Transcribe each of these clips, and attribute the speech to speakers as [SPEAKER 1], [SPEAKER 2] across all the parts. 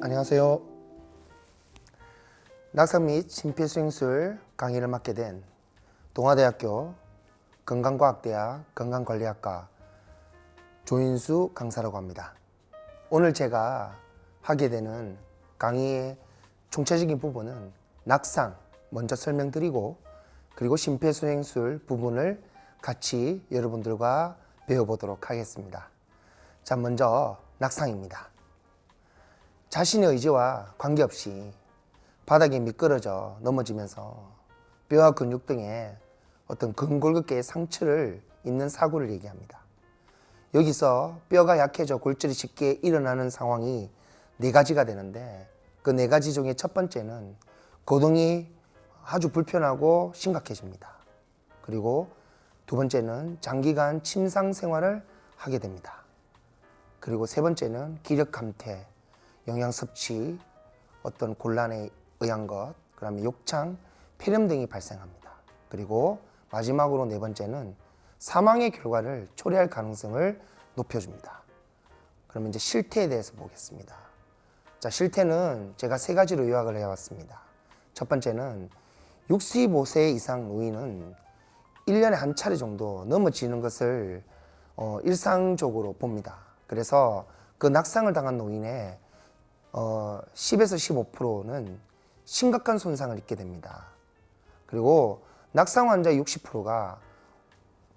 [SPEAKER 1] 안녕하세요. 낙상 및 심폐소생술 강의를 맡게 된 동아대학교 건강과학대학 건강관리학과 조인수 강사라고 합니다. 오늘 제가 하게 되는 강의의 총체적인 부분은 낙상 먼저 설명드리고, 그리고 심폐소생술 부분을 같이 여러분들과 배워보도록 하겠습니다. 자, 먼저 낙상입니다. 자신의 의지와 관계없이 바닥에 미끄러져 넘어지면서 뼈와 근육 등에 어떤 근골격계의 상처를 입는 사고를 얘기합니다. 여기서 뼈가 약해져 골절이 쉽게 일어나는 상황이 네 가지가 되는데, 그 네 가지 중에 첫 번째는 거동이 아주 불편하고 심각해집니다. 그리고 두 번째는 장기간 침상 생활을 하게 됩니다. 그리고 세 번째는 기력 감퇴, 영양 섭취, 어떤 곤란에 의한 것, 그 다음에 욕창, 폐렴 등이 발생합니다. 그리고 마지막으로 네 번째는 사망의 결과를 초래할 가능성을 높여줍니다. 그러면 이제 실태에 대해서 보겠습니다. 자, 실태는 제가 세 가지로 요약을 해왔습니다. 첫 번째는 65세 이상 노인은 1년에 한 차례 정도 넘어지는 것을 일상적으로 봅니다. 그래서 그 낙상을 당한 노인의 10에서 15%는 심각한 손상을 입게 됩니다. 그리고 낙상 환자의 60%가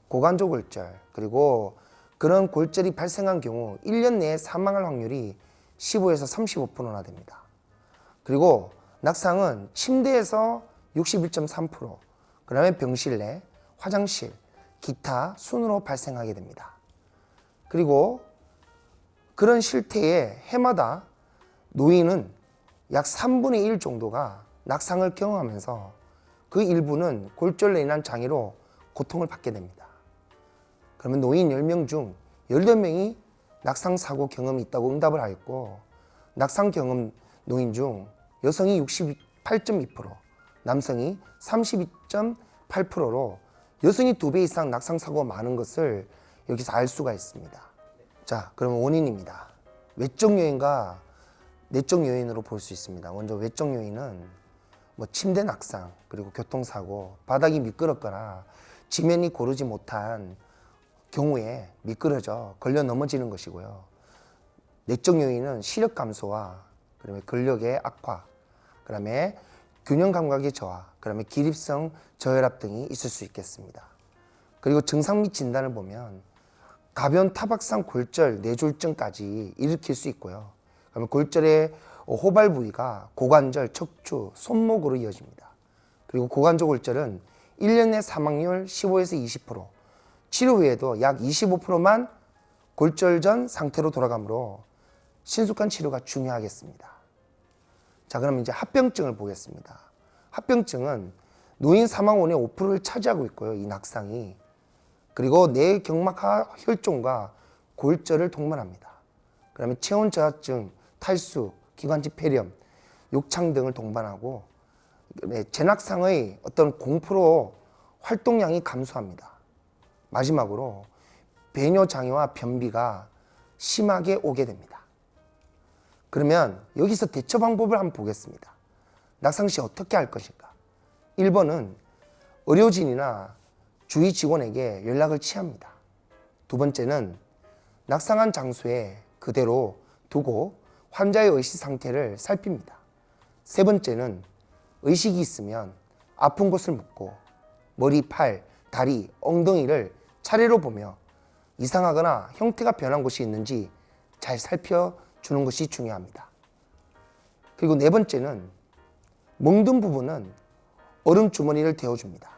[SPEAKER 1] 고관절 골절, 그리고 그런 골절이 발생한 경우 1년 내에 사망할 확률이 15에서 35%나 됩니다. 그리고 낙상은 침대에서 61.3%, 그 다음에 병실 내, 화장실, 기타 순으로 발생하게 됩니다. 그리고 그런 실태에 해마다 노인은 약 3분의 1 정도가 낙상을 경험하면서 그 일부는 골절로 인한 장애로 고통을 받게 됩니다. 그러면 노인 10명 중 18명이 낙상 사고 경험이 있다고 응답을 하였고, 낙상 경험 노인 중 여성이 68.2%, 남성이 32.8%로 여성이 2배 이상 낙상 사고가 많은 것을 여기서 알 수가 있습니다. 자, 그러면 원인입니다. 외적 요인과 내적 요인으로 볼 수 있습니다. 먼저 외적 요인은 침대 낙상, 그리고 교통사고, 바닥이 미끄럽거나 지면이 고르지 못한 경우에 미끄러져 걸려 넘어지는 것이고요. 내적 요인은 시력 감소와 그다음에 근력의 악화, 그다음에 균형 감각의 저하, 그다음에 기립성 저혈압 등이 있을 수 있겠습니다. 그리고 증상 및 진단을 보면 가벼운 타박상 골절 뇌졸중까지 일으킬 수 있고요. 그러면 골절의 호발 부위가 고관절, 척추, 손목으로 이어집니다. 그리고 고관절 골절은 1년 내 사망률 15에서 20%, 치료 후에도 약 25%만 골절 전 상태로 돌아가므로 신속한 치료가 중요하겠습니다. 자, 그럼 이제 합병증을 보겠습니다. 합병증은 노인 사망 원인의 5%를 차지하고 있고요, 이 낙상이. 그리고 뇌경막하 혈종과 골절을 동반합니다. 그다음에 체온 저하증, 탈수, 기관지 폐렴, 욕창 등을 동반하고, 재낙상의 어떤 공포로 활동량이 감소합니다. 마지막으로 배뇨 장애와 변비가 심하게 오게 됩니다. 그러면 여기서 대처 방법을 한번 보겠습니다. 낙상 시 어떻게 할 것인가? 1번은 의료진이나 주위 직원에게 연락을 취합니다. 두 번째는 낙상한 장소에 그대로 두고 환자의 의식 상태를 살핍니다. 세 번째는 의식이 있으면 아픈 곳을 묻고 머리, 팔, 다리, 엉덩이를 차례로 보며 이상하거나 형태가 변한 곳이 있는지 잘 살펴주는 것이 중요합니다. 그리고 네 번째는 멍든 부분은 얼음 주머니를 데워줍니다.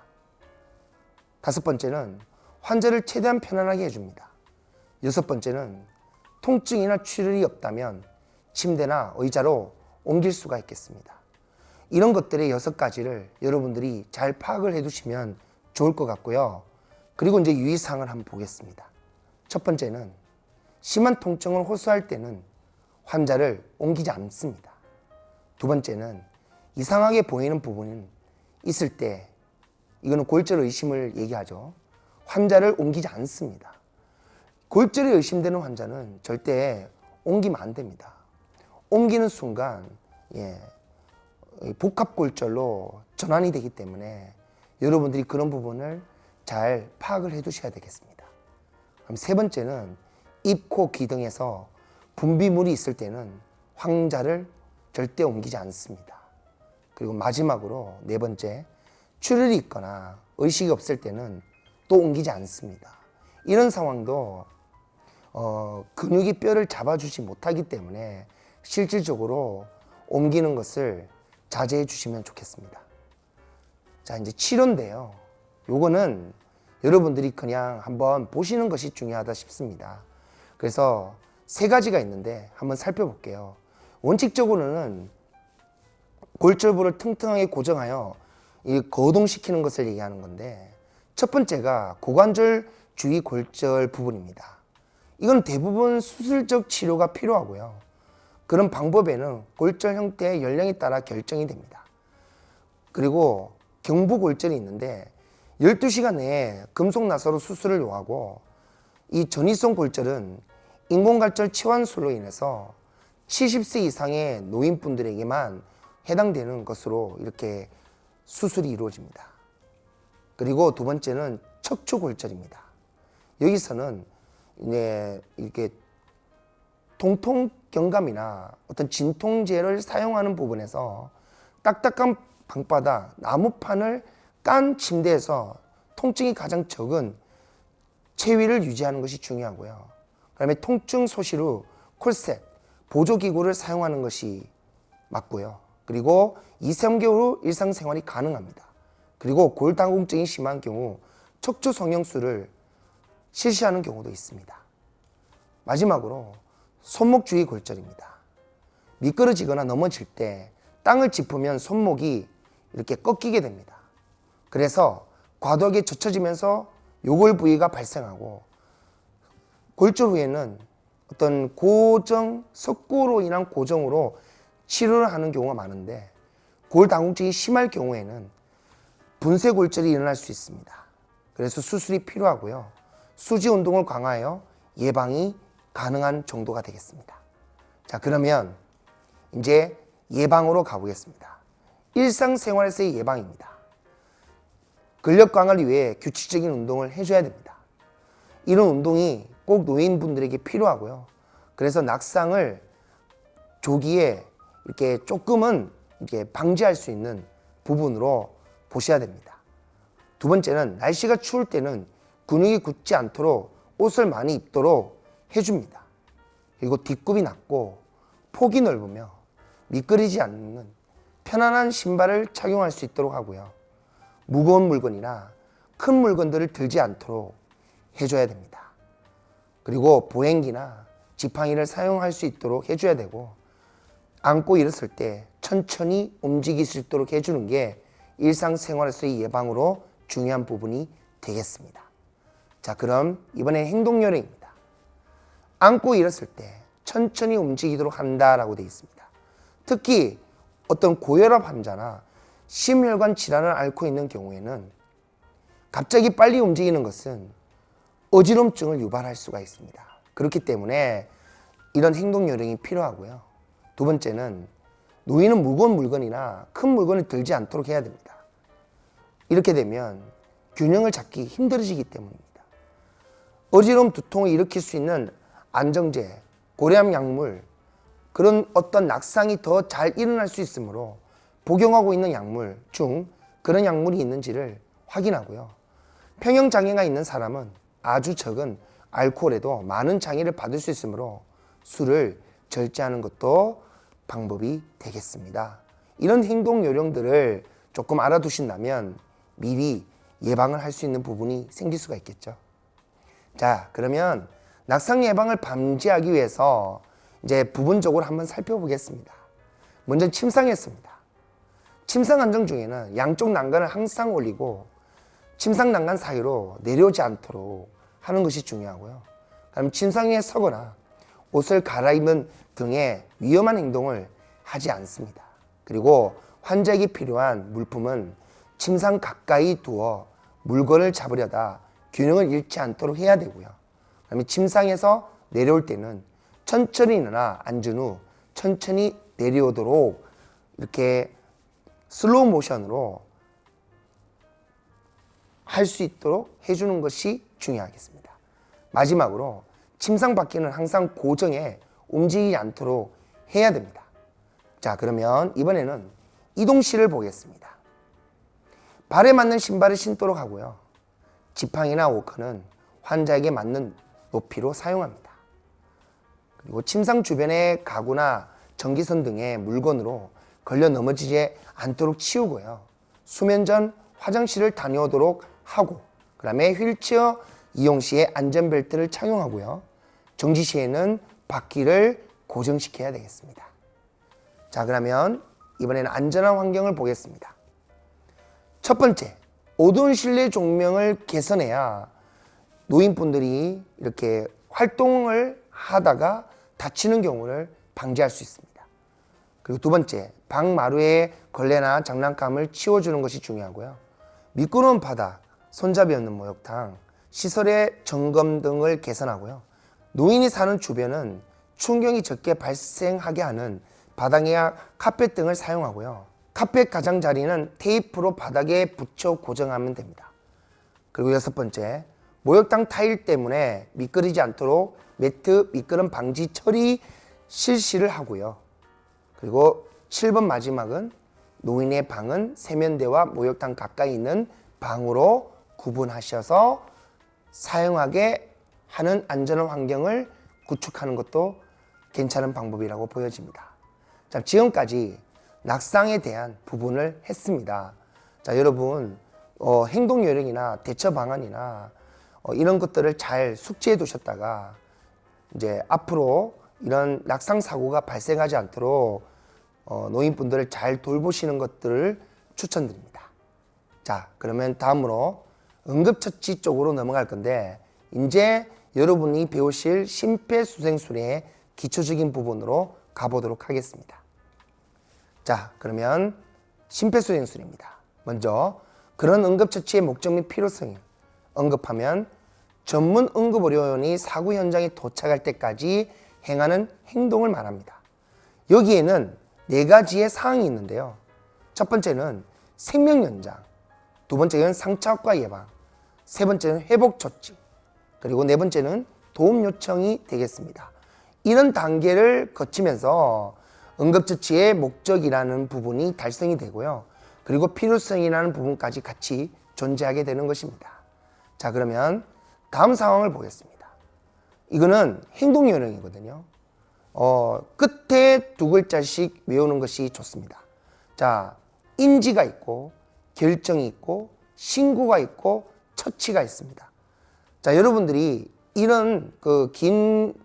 [SPEAKER 1] 다섯 번째는 환자를 최대한 편안하게 해줍니다. 여섯 번째는 통증이나 출혈이 없다면 침대나 의자로 옮길 수가 있겠습니다. 이런 것들의 6가지를 여러분들이 잘 파악을 해두시면 좋을 것 같고요. 그리고 이제 유의사항을 한번 보겠습니다. 첫 번째는 심한 통증을 호소할 때는 환자를 옮기지 않습니다. 두 번째는 이상하게 보이는 부분이 있을 때, 이거는 골절 의심을 얘기하죠. 환자를 옮기지 않습니다. 골절이 의심되는 환자는 절대 옮기면 안 됩니다. 옮기는 순간 복합골절로 전환이 되기 때문에 여러분들이 그런 부분을 잘 파악을 해 두셔야 되겠습니다. 그럼 세 번째는 입, 코, 귀 등에서 분비물이 있을 때는 황자를 절대 옮기지 않습니다. 그리고 마지막으로 네 번째, 출혈이 있거나 의식이 없을 때는 또 옮기지 않습니다. 이런 상황도 근육이 뼈를 잡아주지 못하기 때문에 실질적으로 옮기는 것을 자제해 주시면 좋겠습니다. 자, 이제 치료인데요. 요거는 여러분들이 그냥 한번 보시는 것이 중요하다 싶습니다. 그래서 세 가지가 있는데 한번 살펴볼게요. 원칙적으로는 골절부를 튼튼하게 고정하여 거동시키는 것을 얘기하는 건데, 첫 번째가 고관절 주위 골절 부분입니다. 이건 대부분 수술적 치료가 필요하고요. 그런 방법에는 골절 형태의 연령에 따라 결정이 됩니다. 그리고 경부골절이 있는데 12시간 내에 금속 나사로 수술을 요하고, 이 전이성 골절은 인공관절 치환술로 인해서 70세 이상의 노인분들에게만 해당되는 것으로 이렇게 수술이 이루어집니다. 그리고 두 번째는 척추골절입니다. 여기서는 이렇게 통풍경감이나 어떤 진통제를 사용하는 부분에서 딱딱한 방바닥, 나무판을 깐 침대에서 통증이 가장 적은 체위를 유지하는 것이 중요하고요. 그 다음에 통증 소실 후 콜셋, 보조기구를 사용하는 것이 맞고요. 그리고 2, 3개월 후 일상생활이 가능합니다. 그리고 골다공증이 심한 경우 척추 성형술을 실시하는 경우도 있습니다. 마지막으로 손목 주위 골절입니다. 미끄러지거나 넘어질 때 땅을 짚으면 손목이 이렇게 꺾이게 됩니다. 그래서 과도하게 젖혀지면서 요골 부위가 발생하고, 골절 후에는 어떤 고정, 석고로 인한 고정으로 치료를 하는 경우가 많은데, 골다공증이 심할 경우에는 분쇄골절이 일어날 수 있습니다. 그래서 수술이 필요하고요. 수지 운동을 강화하여 예방이 가능한 정도가 되겠습니다. 자, 그러면 이제 예방으로 가보겠습니다. 일상생활에서의 예방입니다. 근력 강화를 위해 규칙적인 운동을 해줘야 됩니다. 이런 운동이 꼭 노인분들에게 필요하고요. 그래서 낙상을 조기에 이렇게 조금은 이렇게 방지할 수 있는 부분으로 보셔야 됩니다. 두 번째는 날씨가 추울 때는 근육이 굳지 않도록 옷을 많이 입도록 해줍니다. 그리고 뒷굽이 낮고 폭이 넓으며 미끄러지지 않는 편안한 신발을 착용할 수 있도록 하고요. 무거운 물건이나 큰 물건들을 들지 않도록 해줘야 됩니다. 그리고 보행기나 지팡이를 사용할 수 있도록 해줘야 되고, 앉고 일었을 때 천천히 움직일 수 있도록 해주는 게 일상생활에서의 예방으로 중요한 부분이 되겠습니다. 자, 그럼 이번엔 행동요령입니다. 앉고 일었을 때 천천히 움직이도록 한다라고 되어 있습니다. 특히 어떤 고혈압 환자나 심혈관 질환을 앓고 있는 경우에는 갑자기 빨리 움직이는 것은 어지럼증을 유발할 수가 있습니다. 그렇기 때문에 이런 행동 요령이 필요하고요. 두 번째는 노인은 무거운 물건이나 큰 물건을 들지 않도록 해야 됩니다. 이렇게 되면 균형을 잡기 힘들어지기 때문입니다. 어지러움, 두통을 일으킬 수 있는 안정제, 고래암 약물, 그런 어떤 낙상이 더 잘 일어날 수 있으므로 복용하고 있는 약물 중 그런 약물이 있는지를 확인하고요. 평형장애가 있는 사람은 아주 적은 알코올에도 많은 장애를 받을 수 있으므로 술을 절제하는 것도 방법이 되겠습니다. 이런 행동 요령들을 조금 알아두신다면 미리 예방을 할 수 있는 부분이 생길 수가 있겠죠. 자, 그러면 낙상 예방을 방지하기 위해서 이제 부분적으로 한번 살펴보겠습니다. 먼저 침상했습니다. 침상 안정 중에는 양쪽 난간을 항상 올리고 침상 난간 사이로 내려오지 않도록 하는 것이 중요하고요. 그럼 침상에 서거나 옷을 갈아입는 등의 위험한 행동을 하지 않습니다. 그리고 환자에게 필요한 물품은 침상 가까이 두어 물건을 잡으려다 균형을 잃지 않도록 해야 되고요. 그다음에 침상에서 내려올 때는 천천히 일어나 앉은 후 천천히 내려오도록 이렇게 슬로우 모션으로 할 수 있도록 해주는 것이 중요하겠습니다. 마지막으로 침상 바퀴는 항상 고정해 움직이지 않도록 해야 됩니다. 자, 그러면 이번에는 이동실을 보겠습니다. 발에 맞는 신발을 신도록 하고요. 지팡이나 워커는 환자에게 맞는 높이로 사용합니다. 그리고 침상 주변의 가구나 전기선 등의 물건으로 걸려 넘어지지 않도록 치우고요. 수면 전 화장실을 다녀오도록 하고, 그 다음에 휠체어 이용 시에 안전벨트를 착용하고요. 정지 시에는 바퀴를 고정시켜야 되겠습니다. 자, 그러면 이번에는 안전한 환경을 보겠습니다. 첫 번째, 어두운 실내 조명을 개선해야 노인분들이 이렇게 활동을 하다가 다치는 경우를 방지할 수 있습니다. 그리고 두 번째, 방 마루에 걸레나 장난감을 치워주는 것이 중요하고요. 미끄러운 바닥, 손잡이 없는 목욕탕, 시설의 점검 등을 개선하고요. 노인이 사는 주변은 충격이 적게 발생하게 하는 바닥이나 카펫 등을 사용하고요. 카펫 가장자리는 테이프로 바닥에 붙여 고정하면 됩니다. 그리고 여섯 번째, 목욕탕 타일 때문에 미끄러지지 않도록 매트 미끄럼 방지 처리 실시를 하고요. 그리고 7번 마지막은 노인의 방은 세면대와 목욕탕 가까이 있는 방으로 구분하셔서 사용하게 하는 안전한 환경을 구축하는 것도 괜찮은 방법이라고 보여집니다. 자, 지금까지 낙상에 대한 부분을 했습니다. 자, 여러분 행동 요령이나 대처 방안이나 이런 것들을 잘 숙지해 두셨다가 이제 앞으로 이런 낙상 사고가 발생하지 않도록 노인분들을 잘 돌보시는 것들을 추천드립니다. 자, 그러면 다음으로 응급처치 쪽으로 넘어갈 건데, 이제 여러분이 배우실 심폐소생술의 기초적인 부분으로 가보도록 하겠습니다. 자, 그러면 심폐소생술입니다. 먼저 그런 응급처치의 목적 및 필요성이 언급하면 전문 응급의료원이 사고 현장에 도착할 때까지 행하는 행동을 말합니다. 여기에는 네 가지의 사항이 있는데요. 첫 번째는 생명 연장, 두 번째는 상처 악화 예방, 세 번째는 회복 조치, 그리고 네 번째는 도움 요청이 되겠습니다. 이런 단계를 거치면서 응급처치의 목적이라는 부분이 달성이 되고요. 그리고 필요성이라는 부분까지 같이 존재하게 되는 것입니다. 자, 그러면 다음 상황을 보겠습니다. 이거는 행동 요령이거든요. 끝에 두 글자씩 외우는 것이 좋습니다. 자, 인지가 있고 결정이 있고 신고가 있고 처치가 있습니다. 자, 여러분들이 이런 긴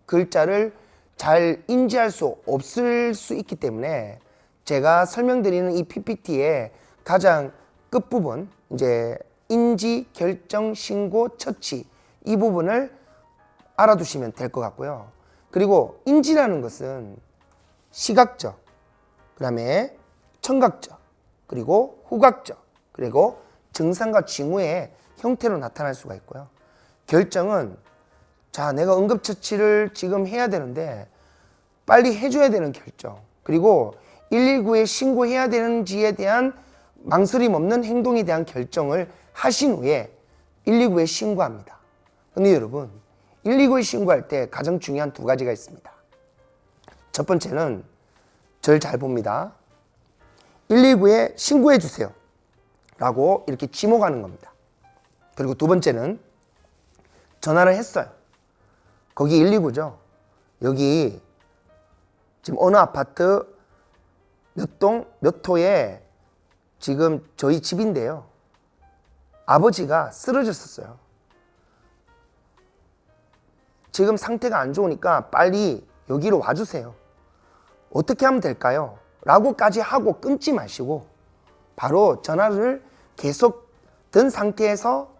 [SPEAKER 1] 글자를 잘 인지할 수 없을 수 있기 때문에 제가 설명드리는 이 PPT의 가장 끝부분, 이제 인지, 결정, 신고, 처치, 이 부분을 알아두시면 될 것 같고요. 그리고 인지라는 것은 시각적, 그 다음에 청각적, 그리고 후각적, 그리고 증상과 징후의 형태로 나타날 수가 있고요. 결정은, 자, 내가 응급처치를 지금 해야 되는데 빨리 해줘야 되는 결정, 그리고 119에 신고해야 되는지에 대한 망설임 없는 행동에 대한 결정을 하신 후에 119에 신고합니다. 근데 여러분, 119에 신고할 때 가장 중요한 두 가지가 있습니다. 첫 번째는 저를 잘 봅니다. 119에 신고해 주세요 라고 이렇게 지목하는 겁니다. 그리고 두 번째는 전화를 했어요. 거기 119죠. 여기 지금 어느 아파트 몇 동 몇 호에 지금 저희 집인데요. 아버지가 쓰러졌었어요. 지금 상태가 안 좋으니까 빨리 여기로 와주세요. 어떻게 하면 될까요? 라고까지 하고 끊지 마시고 바로 전화를 계속 든 상태에서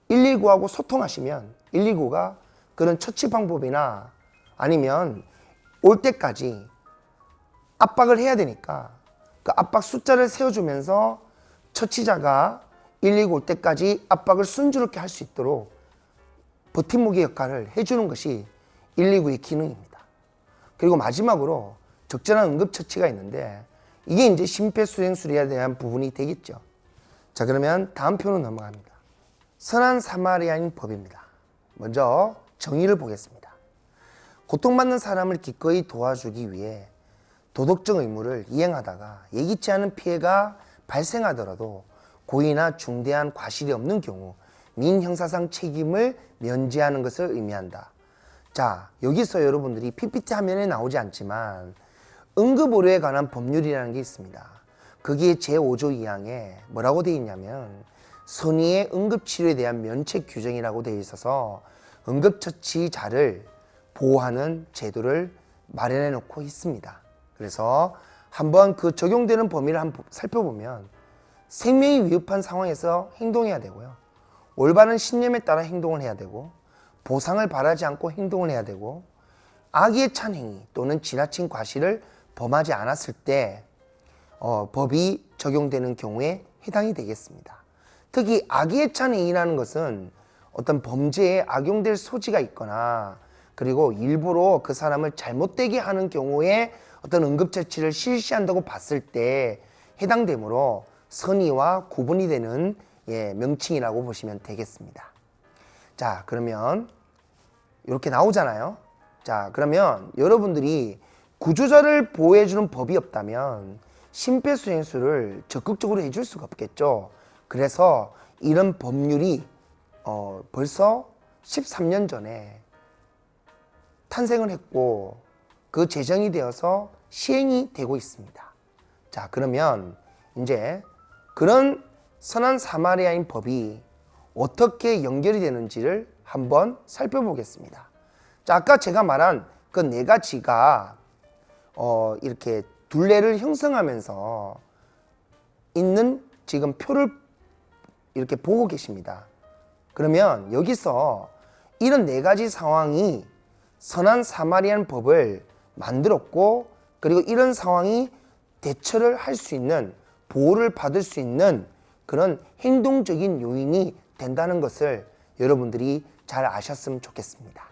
[SPEAKER 1] 119하고 소통하시면 119가 그런 처치 방법이나 아니면 올 때까지 압박을 해야 되니까 그 압박 숫자를 세워주면서 처치자가 119 올 때까지 압박을 순조롭게 할 수 있도록 버팀목의 역할을 해주는 것이 119의 기능입니다. 그리고 마지막으로 적절한 응급처치가 있는데 이게 이제 심폐소생술에 대한 부분이 되겠죠. 자, 그러면 다음 표로 넘어갑니다. 선한 사마리아인 법입니다. 먼저 정의를 보겠습니다. 고통받는 사람을 기꺼이 도와주기 위해 도덕적 의무를 이행하다가 예기치 않은 피해가 발생하더라도 고의나 중대한 과실이 없는 경우 민형사상 책임을 면제하는 것을 의미한다. 자, 여기서 여러분들이 PPT 화면에 나오지 않지만 응급의료에 관한 법률이라는 게 있습니다. 거기에 제5조 2항에 뭐라고 되어 있냐면 선의의 응급치료에 대한 면책 규정이라고 되어 있어서 응급처치자를 보호하는 제도를 마련해 놓고 있습니다. 그래서 한번 그 적용되는 범위를 한번 살펴보면 생명이 위급한 상황에서 행동해야 되고요. 올바른 신념에 따라 행동을 해야 되고 보상을 바라지 않고 행동을 해야 되고 악의에 찬 행위 또는 지나친 과실을 범하지 않았을 때 법이 적용되는 경우에 해당이 되겠습니다. 특히 악의에 찬 행위라는 것은 어떤 범죄에 악용될 소지가 있거나 그리고 일부러 그 사람을 잘못되게 하는 경우에 어떤 응급처치를 실시한다고 봤을 때 해당되므로 선의와 구분이 되는 명칭이라고 보시면 되겠습니다. 자, 그러면 이렇게 나오잖아요. 자, 그러면 여러분들이 구조자를 보호해주는 법이 없다면 심폐소생술을 적극적으로 해줄 수가 없겠죠. 그래서 이런 법률이 벌써 13년 전에 탄생을 했고 그 제정이 되어서 시행이 되고 있습니다. 자, 그러면 이제 그런 선한 사마리아인 법이 어떻게 연결이 되는지를 한번 살펴보겠습니다. 자, 아까 제가 말한 그 네 가지가 이렇게 둘레를 형성하면서 있는 지금 표를 이렇게 보고 계십니다. 그러면 여기서 이런 네 가지 상황이 선한 사마리안 법을 만들었고 그리고 이런 상황이 대처를 할 수 있는 보호를 받을 수 있는 그런 행동적인 요인이 된다는 것을 여러분들이 잘 아셨으면 좋겠습니다.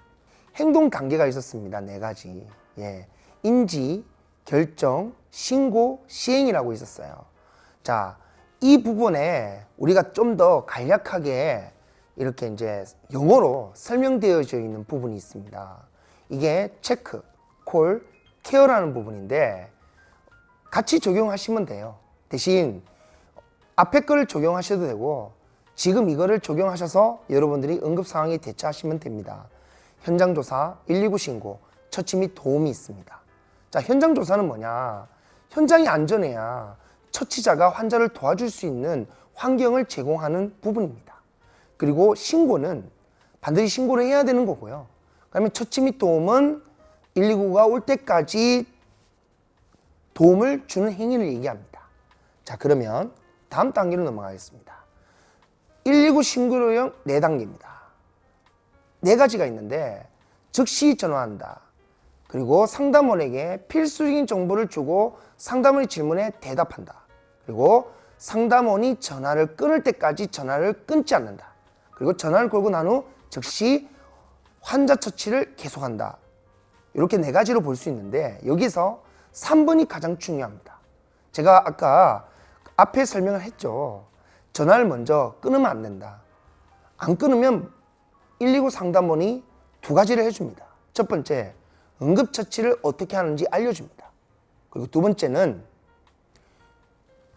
[SPEAKER 1] 행동 단계가 있었습니다. 네 가지. 인지, 결정, 신고, 시행이라고 있었어요. 자, 이 부분에 우리가 좀 더 간략하게 이렇게 이제 영어로 설명되어져 있는 부분이 있습니다. 이게 체크, 콜, 케어라는 부분인데 같이 적용하시면 돼요. 대신 앞에 거를 적용하셔도 되고 지금 이거를 적용하셔서 여러분들이 응급 상황에 대처하시면 됩니다. 현장 조사, 119 신고, 처치 및 도움이 있습니다. 자, 현장 조사는 뭐냐? 현장이 안전해야 처치자가 환자를 도와줄 수 있는 환경을 제공하는 부분입니다. 그리고 신고는 반드시 신고를 해야 되는 거고요. 그다음에 처치 및 도움은 119가 올 때까지 도움을 주는 행위를 얘기합니다. 자, 그러면 다음 단계로 넘어가겠습니다. 119 신고요령 4단계입니다. 4가지가 있는데 즉시 전화한다. 그리고 상담원에게 필수적인 정보를 주고 상담원의 질문에 대답한다. 그리고 상담원이 전화를 끊을 때까지 전화를 끊지 않는다. 그리고 전화를 걸고 난 후 즉시 환자 처치를 계속한다. 이렇게 4가지로 볼 수 있는데 여기서 3번이 가장 중요합니다. 제가 아까 앞에 설명을 했죠. 전화를 먼저 끊으면 안 된다. 안 끊으면 119 상담원이 2가지를 해줍니다. 첫 번째, 응급처치를 어떻게 하는지 알려줍니다. 그리고 2번째는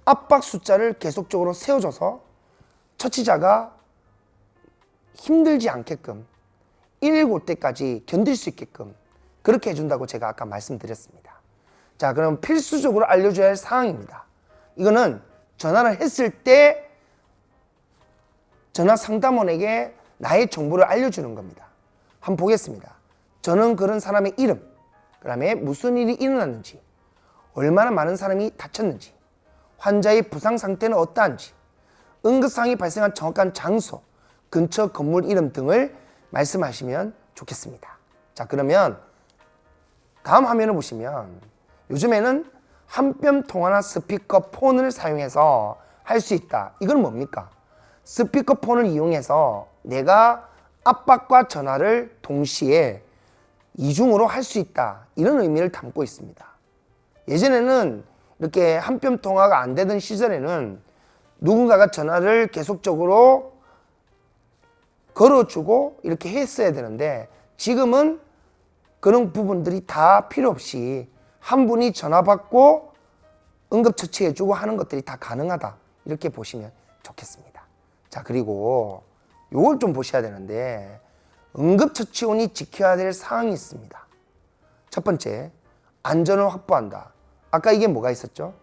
[SPEAKER 1] 압박 숫자를 계속적으로 세워줘서 처치자가 힘들지 않게끔 119 올 때까지 견딜 수 있게끔 그렇게 해준다고 제가 아까 말씀드렸습니다. 자, 그럼 필수적으로 알려줘야 할 사항입니다. 이거는 전화를 했을 때 전화 상담원에게 나의 정보를 알려주는 겁니다. 한번 보겠습니다. 저는 그런 사람의 이름, 그 다음에 무슨 일이 일어났는지, 얼마나 많은 사람이 다쳤는지, 환자의 부상 상태는 어떠한지, 응급상황이 발생한 정확한 장소, 근처 건물 이름 등을 말씀하시면 좋겠습니다. 자, 그러면 다음 화면을 보시면 요즘에는 한뼘 통화나 스피커폰을 사용해서 할 수 있다. 이건 뭡니까? 스피커폰을 이용해서 내가 압박과 전화를 동시에 이중으로 할 수 있다, 이런 의미를 담고 있습니다. 예전에는 이렇게 한 뼘 통화가 안 되던 시절에는 누군가가 전화를 계속적으로 걸어주고 이렇게 했어야 되는데, 지금은 그런 부분들이 다 필요 없이 한 분이 전화 받고 응급처치해주고 하는 것들이 다 가능하다, 이렇게 보시면 좋겠습니다. 자, 그리고 요걸 좀 보셔야 되는데, 응급처치원이 지켜야 될 사항이 있습니다. 첫 번째, 안전을 확보한다. 아까 이게 뭐가 있었죠?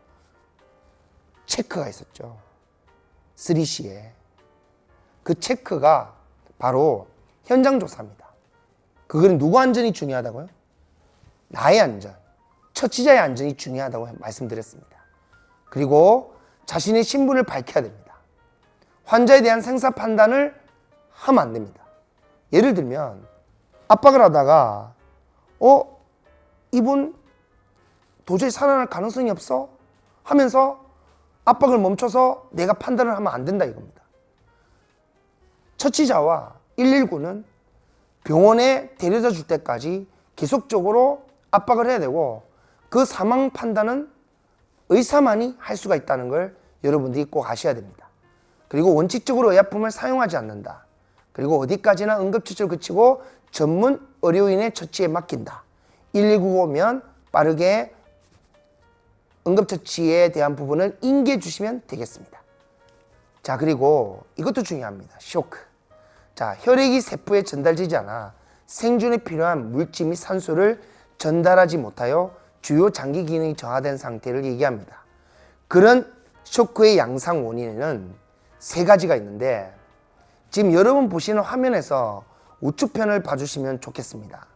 [SPEAKER 1] 체크가 있었죠. 3C에. 그 체크가 바로 현장 조사입니다. 그거는 누구 안전이 중요하다고요? 나의 안전, 처치자의 안전이 중요하다고 말씀드렸습니다. 그리고 자신의 신분을 밝혀야 됩니다. 환자에 대한 생사 판단을 하면 안 됩니다. 예를 들면 압박을 하다가 이분 도저히 살아날 가능성이 없어 하면서 압박을 멈춰서 내가 판단을 하면 안 된다, 이겁니다. 처치자와 119는 병원에 데려다 줄 때까지 계속적으로 압박을 해야 되고, 그 사망 판단은 의사만이 할 수가 있다는 걸 여러분들이 꼭 아셔야 됩니다. 그리고 원칙적으로 의약품을 사용하지 않는다. 그리고 어디까지나 응급처치를 그치고 전문 의료인의 처치에 맡긴다. 119 오면 빠르게 응급처치에 대한 부분을 인계해 주시면 되겠습니다. 자, 그리고 이것도 중요합니다. 쇼크. 자, 혈액이 세포에 전달되지 않아 생존에 필요한 물질 및 산소를 전달하지 못하여 주요 장기 기능이 저하된 상태를 얘기합니다. 그런 쇼크의 양상 원인에는 세 가지가 있는데, 지금 여러분 보시는 화면에서 우측편을 봐주시면 좋겠습니다.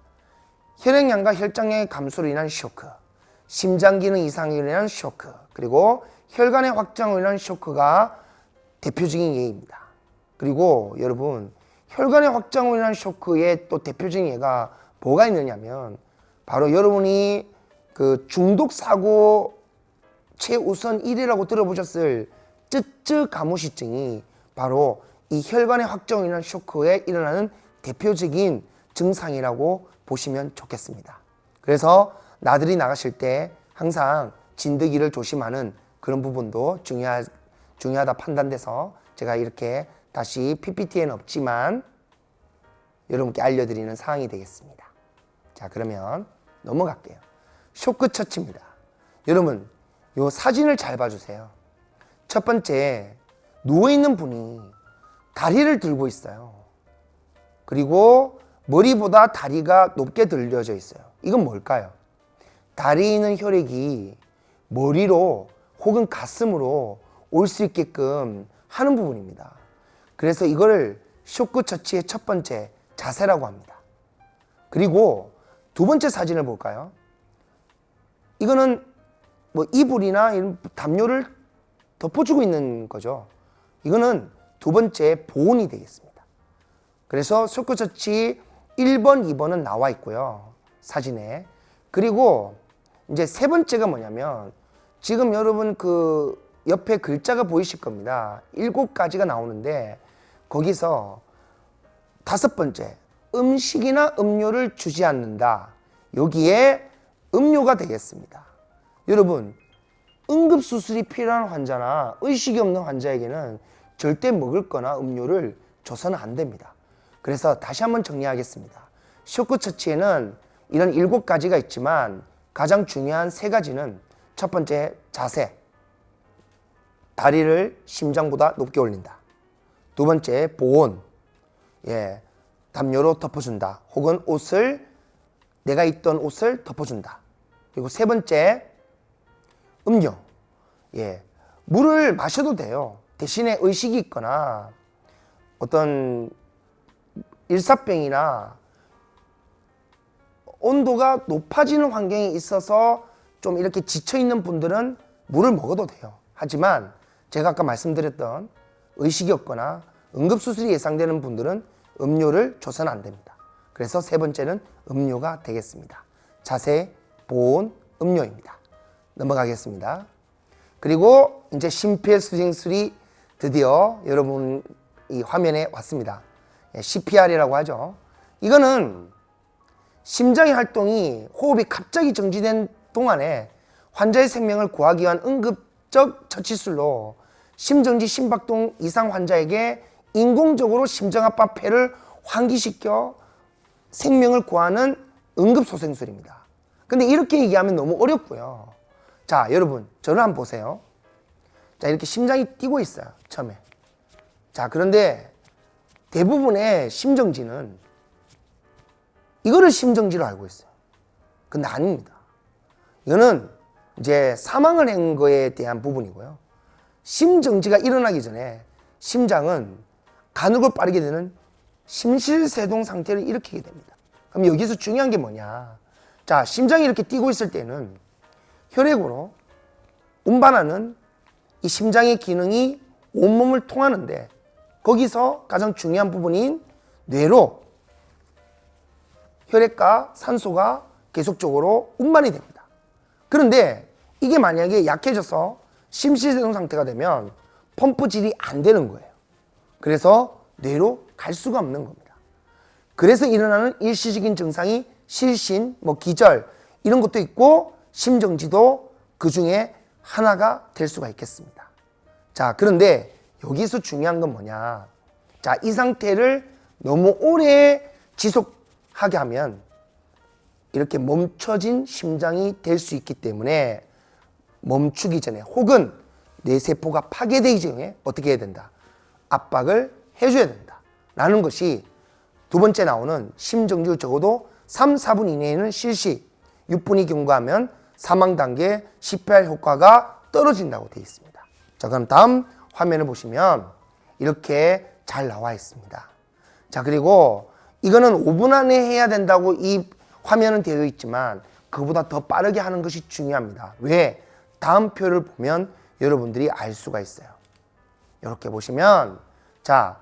[SPEAKER 1] 혈액량과 혈장량의 감소로 인한 쇼크, 심장 기능 이상으로 인한 쇼크, 그리고 혈관의 확장으로 인한 쇼크가 대표적인 예입니다. 그리고 여러분, 혈관의 확장으로 인한 쇼크의 또 대표적인 예가 뭐가 있느냐면, 바로 여러분이 그 중독 사고 최우선 1위라고 들어보셨을 쯔쯔 가무시증이 바로 이 혈관의 확장으로 인한 쇼크에 일어나는 대표적인 증상이라고 보시면 좋겠습니다. 그래서 나들이 나가실 때 항상 진드기를 조심하는 그런 부분도 중요하다 판단돼서 제가 이렇게 다시 PPT에는 없지만 여러분께 알려드리는 사항이 되겠습니다. 자, 그러면 넘어갈게요. 쇼크 처치입니다. 여러분, 요 사진을 잘 봐주세요. 첫 번째, 누워있는 분이 다리를 들고 있어요. 그리고 머리보다 다리가 높게 들려져 있어요. 이건 뭘까요? 다리에 있는 혈액이 머리로 혹은 가슴으로 올 수 있게끔 하는 부분입니다. 그래서 이거를 쇼크 처치의 첫 번째 자세라고 합니다. 그리고 두 번째 사진을 볼까요? 이거는 뭐 이불이나 이런 담요를 덮어주고 있는 거죠. 이거는 두 번째 보온이 되겠습니다. 그래서 쇼크 처치 1번, 2번은 나와 있고요, 사진에. 그리고 이제 세 번째가 뭐냐면, 지금 여러분 그 옆에 글자가 보이실 겁니다. 7가지가 나오는데, 거기서 다섯 번째, 음식이나 음료를 주지 않는다. 여기에 음료가 되겠습니다. 여러분, 응급수술이 필요한 환자나 의식이 없는 환자에게는 절대 먹을 거나 음료를 줘서는 안 됩니다. 그래서 다시 한번 정리하겠습니다. 쇼크 처치에는 이런 7가지가 있지만 가장 중요한 3가지는, 첫 번째 자세, 다리를 심장보다 높게 올린다. 두 번째 보온, 담요로 덮어준다. 혹은 내가 입던 옷을 덮어준다. 그리고 세 번째 음료, 물을 마셔도 돼요. 대신에 의식이 있거나 어떤 일사병이나 온도가 높아지는 환경에 있어서 좀 이렇게 지쳐있는 분들은 물을 먹어도 돼요. 하지만 제가 아까 말씀드렸던 의식이 없거나 응급수술이 예상되는 분들은 음료를 줘서는 안 됩니다. 그래서 세 번째는 음료가 되겠습니다. 자세, 보온, 음료입니다. 넘어가겠습니다. 그리고 이제 심폐소생술이 드디어 여러분 이 화면에 왔습니다. CPR이라고 하죠. 이거는 심장의 활동이 호흡이 갑자기 정지된 동안에 환자의 생명을 구하기 위한 응급적 처치술로 심정지 심박동 이상 환자에게 인공적으로 심장압박폐를 환기시켜 생명을 구하는 응급소생술입니다. 근데 이렇게 얘기하면 너무 어렵고요. 자, 여러분 저를 한번 보세요. 자, 이렇게 심장이 뛰고 있어요, 처음에. 자, 그런데 대부분의 심정지는 이거를 심정지로 알고 있어요. 근데 아닙니다. 이거는 이제 사망을 한 거에 대한 부분이고요. 심정지가 일어나기 전에 심장은 간혹을 빠르게 되는 심실세동 상태를 일으키게 됩니다. 그럼 여기서 중요한 게 뭐냐? 자, 심장이 이렇게 뛰고 있을 때는 혈액으로 운반하는 이 심장의 기능이 온몸을 통하는데 거기서 가장 중요한 부분인 뇌로 혈액과 산소가 계속적으로 운반이 됩니다. 그런데 이게 만약에 약해져서 심실세동 상태가 되면 펌프질이 안 되는 거예요. 그래서 뇌로 갈 수가 없는 겁니다. 그래서 일어나는 일시적인 증상이 실신, 기절 이런 것도 있고 심정지도 그 중에 하나가 될 수가 있겠습니다. 자, 그런데 여기서 중요한 건 뭐냐? 자, 이 상태를 너무 오래 지속하게 하면 이렇게 멈춰진 심장이 될 수 있기 때문에 멈추기 전에 혹은 뇌세포가 파괴되기 전에 어떻게 해야 된다? 압박을 해줘야 된다 라는 것이 두 번째 나오는 심정지 적어도 3, 4분 이내에는 실시, 6분이 경과하면 사망 단계 CPR 효과가 떨어진다고 되어 있습니다. 자, 그럼 다음 화면을 보시면 이렇게 잘 나와 있습니다. 자, 그리고 이거는 5분 안에 해야 된다고 이 화면은 되어 있지만 그보다 더 빠르게 하는 것이 중요합니다. 왜? 다음 표를 보면 여러분들이 알 수가 있어요. 이렇게 보시면 자,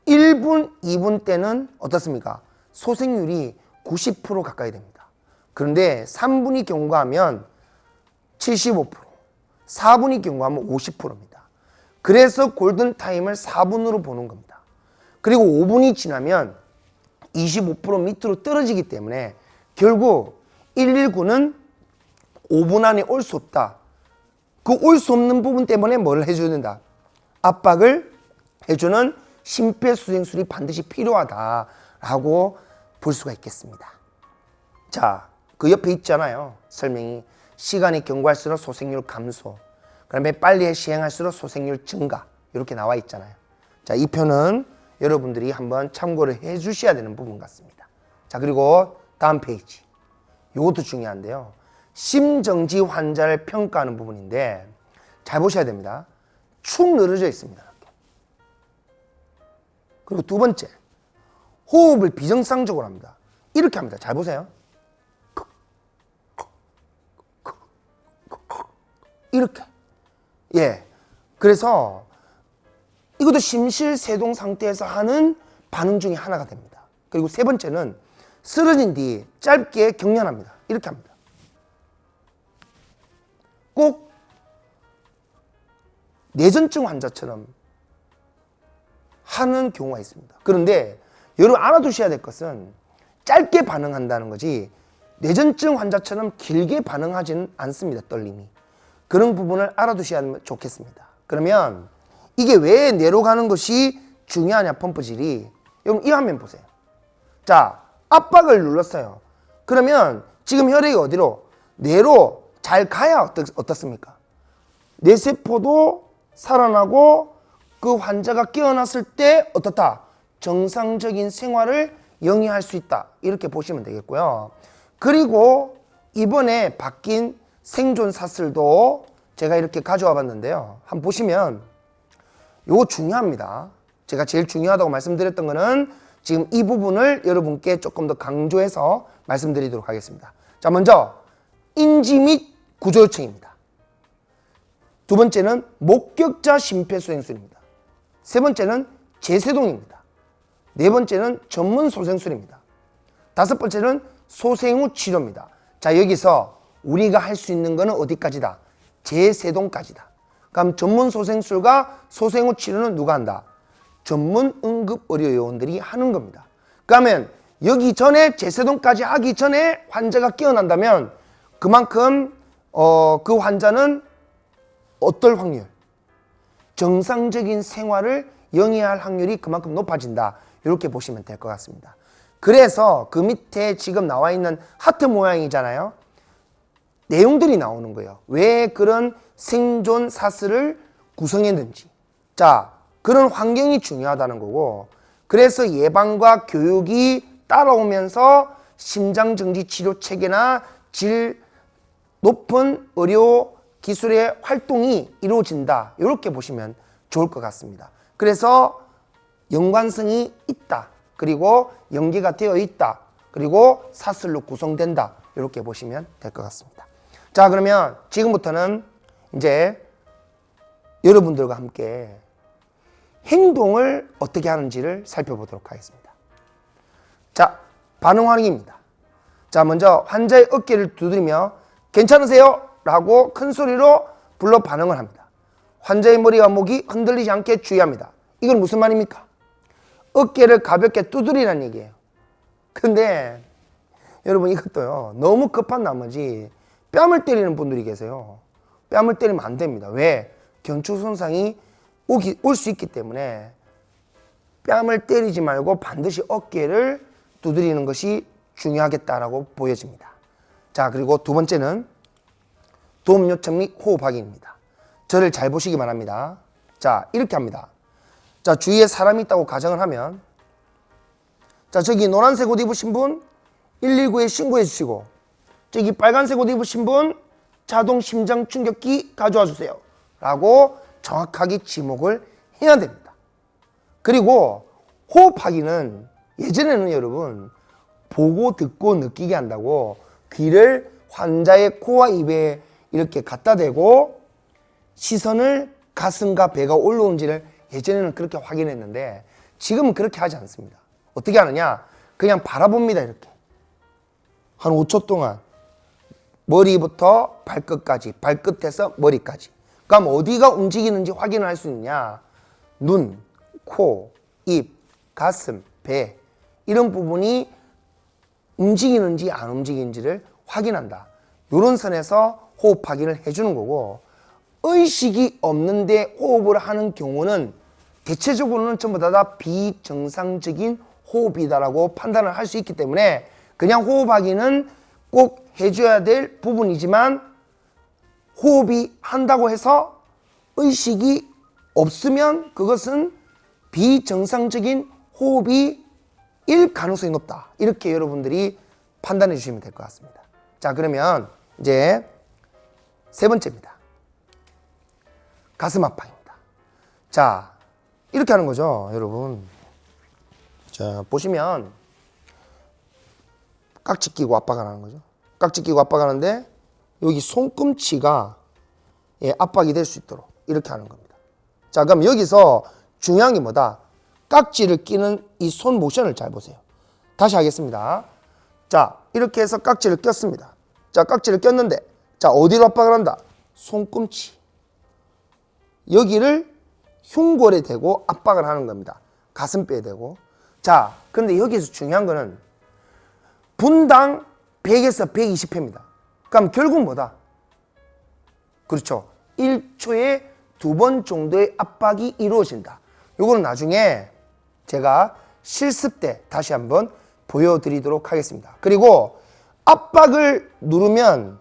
[SPEAKER 1] 1분, 2분 때는 어떻습니까? 소생률이 90% 가까이 됩니다. 그런데 3분이 경과하면 75%, 4분이 경과하면 50%입니다. 그래서 골든타임을 4분으로 보는 겁니다. 그리고 5분이 지나면 25% 밑으로 떨어지기 때문에 결국 119는 5분 안에 올 수 없다. 그 올 수 없는 부분 때문에 뭘 해줘야 된다? 압박을 해주는 심폐소생술이 반드시 필요하다라고 볼 수가 있겠습니다. 자, 그 옆에 있잖아요. 설명이 시간이 경과할수록 소생률 감소, 그다음에 빨리 시행할수록 소생률 증가 이렇게 나와 있잖아요. 자, 이 표는 여러분들이 한번 참고를 해 주셔야 되는 부분 같습니다. 자, 그리고 다음 페이지. 이것도 중요한데요. 심정지 환자를 평가하는 부분인데 잘 보셔야 됩니다. 축 늘어져 있습니다. 그리고 두 번째, 호흡을 비정상적으로 합니다. 이렇게 합니다. 잘 보세요. 이렇게. 예. 그래서 이것도 심실세동 상태에서 하는 반응 중에 하나가 됩니다. 그리고 세 번째는 쓰러진 뒤 짧게 경련합니다. 이렇게 합니다. 꼭 뇌전증 환자처럼 하는 경우가 있습니다. 그런데 여러분 알아두셔야 될 것은 짧게 반응한다는 거지 뇌전증 환자처럼 길게 반응하지는 않습니다. 떨림이. 그런 부분을 알아두셔야 좋겠습니다. 그러면 이게 왜 뇌로 가는 것이 중요하냐, 펌프질이. 여러분 이 화면 보세요. 자, 압박을 눌렀어요. 그러면 지금 혈액이 어디로? 뇌로 잘 가야 어떻습니까? 뇌세포도 살아나고 그 환자가 깨어났을 때 어떻다? 정상적인 생활을 영위할 수 있다. 이렇게 보시면 되겠고요. 그리고 이번에 바뀐 생존 사슬도 제가 이렇게 가져와 봤는데요. 한번 보시면 요거 중요합니다. 제가 제일 중요하다고 말씀드렸던 거는 지금 이 부분을 여러분께 조금 더 강조해서 말씀드리도록 하겠습니다. 자, 먼저 인지 및 구조 요청입니다. 두 번째는 목격자 심폐소생술입니다. 세 번째는 제세동입니다. 네 번째는 전문 소생술입니다. 다섯 번째는 소생 후 치료입니다. 자, 여기서 우리가 할 수 있는 거는 어디까지다? 제세동까지다. 그럼 전문 소생술과 소생 후 치료는 누가 한다? 전문 응급 의료 요원들이 하는 겁니다. 그러면 여기 전에 제세동까지 하기 전에 환자가 깨어난다면 그만큼 그 환자는 어떨 확률? 정상적인 생활을 영위할 확률이 그만큼 높아진다. 이렇게 보시면 될 것 같습니다. 그래서 그 밑에 지금 나와 있는 하트 모양이잖아요. 내용들이 나오는 거예요. 왜 그런 생존 사슬을 구성했는지. 자, 그런 환경이 중요하다는 거고, 그래서 예방과 교육이 따라오면서 심장정지 치료 체계나 질 높은 의료 기술의 활동이 이루어진다. 이렇게 보시면 좋을 것 같습니다. 그래서 연관성이 있다. 그리고 연계가 되어 있다. 그리고 사슬로 구성된다. 이렇게 보시면 될 것 같습니다. 자, 그러면 지금부터는 이제 여러분들과 함께 행동을 어떻게 하는지를 살펴보도록 하겠습니다. 자, 반응 확인입니다. 자, 먼저 환자의 어깨를 두드리며 괜찮으세요? 라고 큰 소리로 불러 반응을 합니다. 환자의 머리와 목이 흔들리지 않게 주의합니다. 이건 무슨 말입니까? 어깨를 가볍게 두드리라는 얘기예요. 근데 여러분 이것도요, 너무 급한 나머지 뺨을 때리는 분들이 계세요. 뺨을 때리면 안 됩니다. 왜? 견축 손상이 올 수 있기 때문에 뺨을 때리지 말고 반드시 어깨를 두드리는 것이 중요하겠다라고 보여집니다. 자, 그리고 두 번째는 도움 요청 및 호흡 확인입니다. 저를 잘 보시기 바랍니다. 자, 이렇게 합니다. 자, 주위에 사람이 있다고 가정을 하면, 자, 저기 노란색 옷 입으신 분 119에 신고해 주시고, 저기 빨간색 옷 입으신 분 자동 심장 충격기 가져와 주세요. 라고 정확하게 지목을 해야 됩니다. 그리고 호흡 확인은 예전에는 여러분 보고 듣고 느끼게 한다고 귀를 환자의 코와 입에 이렇게 갖다 대고 시선을 가슴과 배가 올라오는지를 예전에는 그렇게 확인했는데 지금은 그렇게 하지 않습니다. 어떻게 하느냐? 그냥 바라봅니다. 이렇게 한 5초 동안 머리부터 발끝까지, 발끝에서 머리까지. 그럼 어디가 움직이는지 확인을 할 수 있느냐? 눈, 코, 입, 가슴, 배 이런 부분이 움직이는지 안 움직이는지를 확인한다. 이런 선에서 호흡 확인을 해주는 거고, 의식이 없는데 호흡을 하는 경우는 대체적으로는 전부 다 비정상적인 호흡이다라고 판단을 할 수 있기 때문에 그냥 호흡 확인은 꼭 해줘야 될 부분이지만, 호흡이 한다고 해서 의식이 없으면 그것은 비정상적인 호흡이 일 가능성이 높다. 이렇게 여러분들이 판단해 주시면 될 것 같습니다. 자, 그러면 이제 세 번째입니다. 가슴 압박입니다. 자, 이렇게 하는 거죠, 여러분. 자, 보시면 깍지 끼고 압박을 하는 거죠. 깍지 끼고 압박하는데 여기 손꿈치가 압박이 될 수 있도록 이렇게 하는 겁니다. 자, 그럼 여기서 중요한 게 뭐다? 깍지를 끼는 이 손 모션을 잘 보세요. 다시 하겠습니다. 자, 이렇게 해서 깍지를 꼈습니다. 자, 깍지를 꼈는데, 자, 어디로 압박을 한다? 손꿈치. 여기를 흉골에 대고 압박을 하는 겁니다. 가슴뼈에 대고. 자, 그런데 여기서 중요한 거는 분당 100에서 120회입니다. 그럼 결국 뭐다? 그렇죠. 1초에 2번 정도의 압박이 이루어진다. 요거는 나중에 제가 실습 때 다시 한번 보여드리도록 하겠습니다. 그리고 압박을 누르면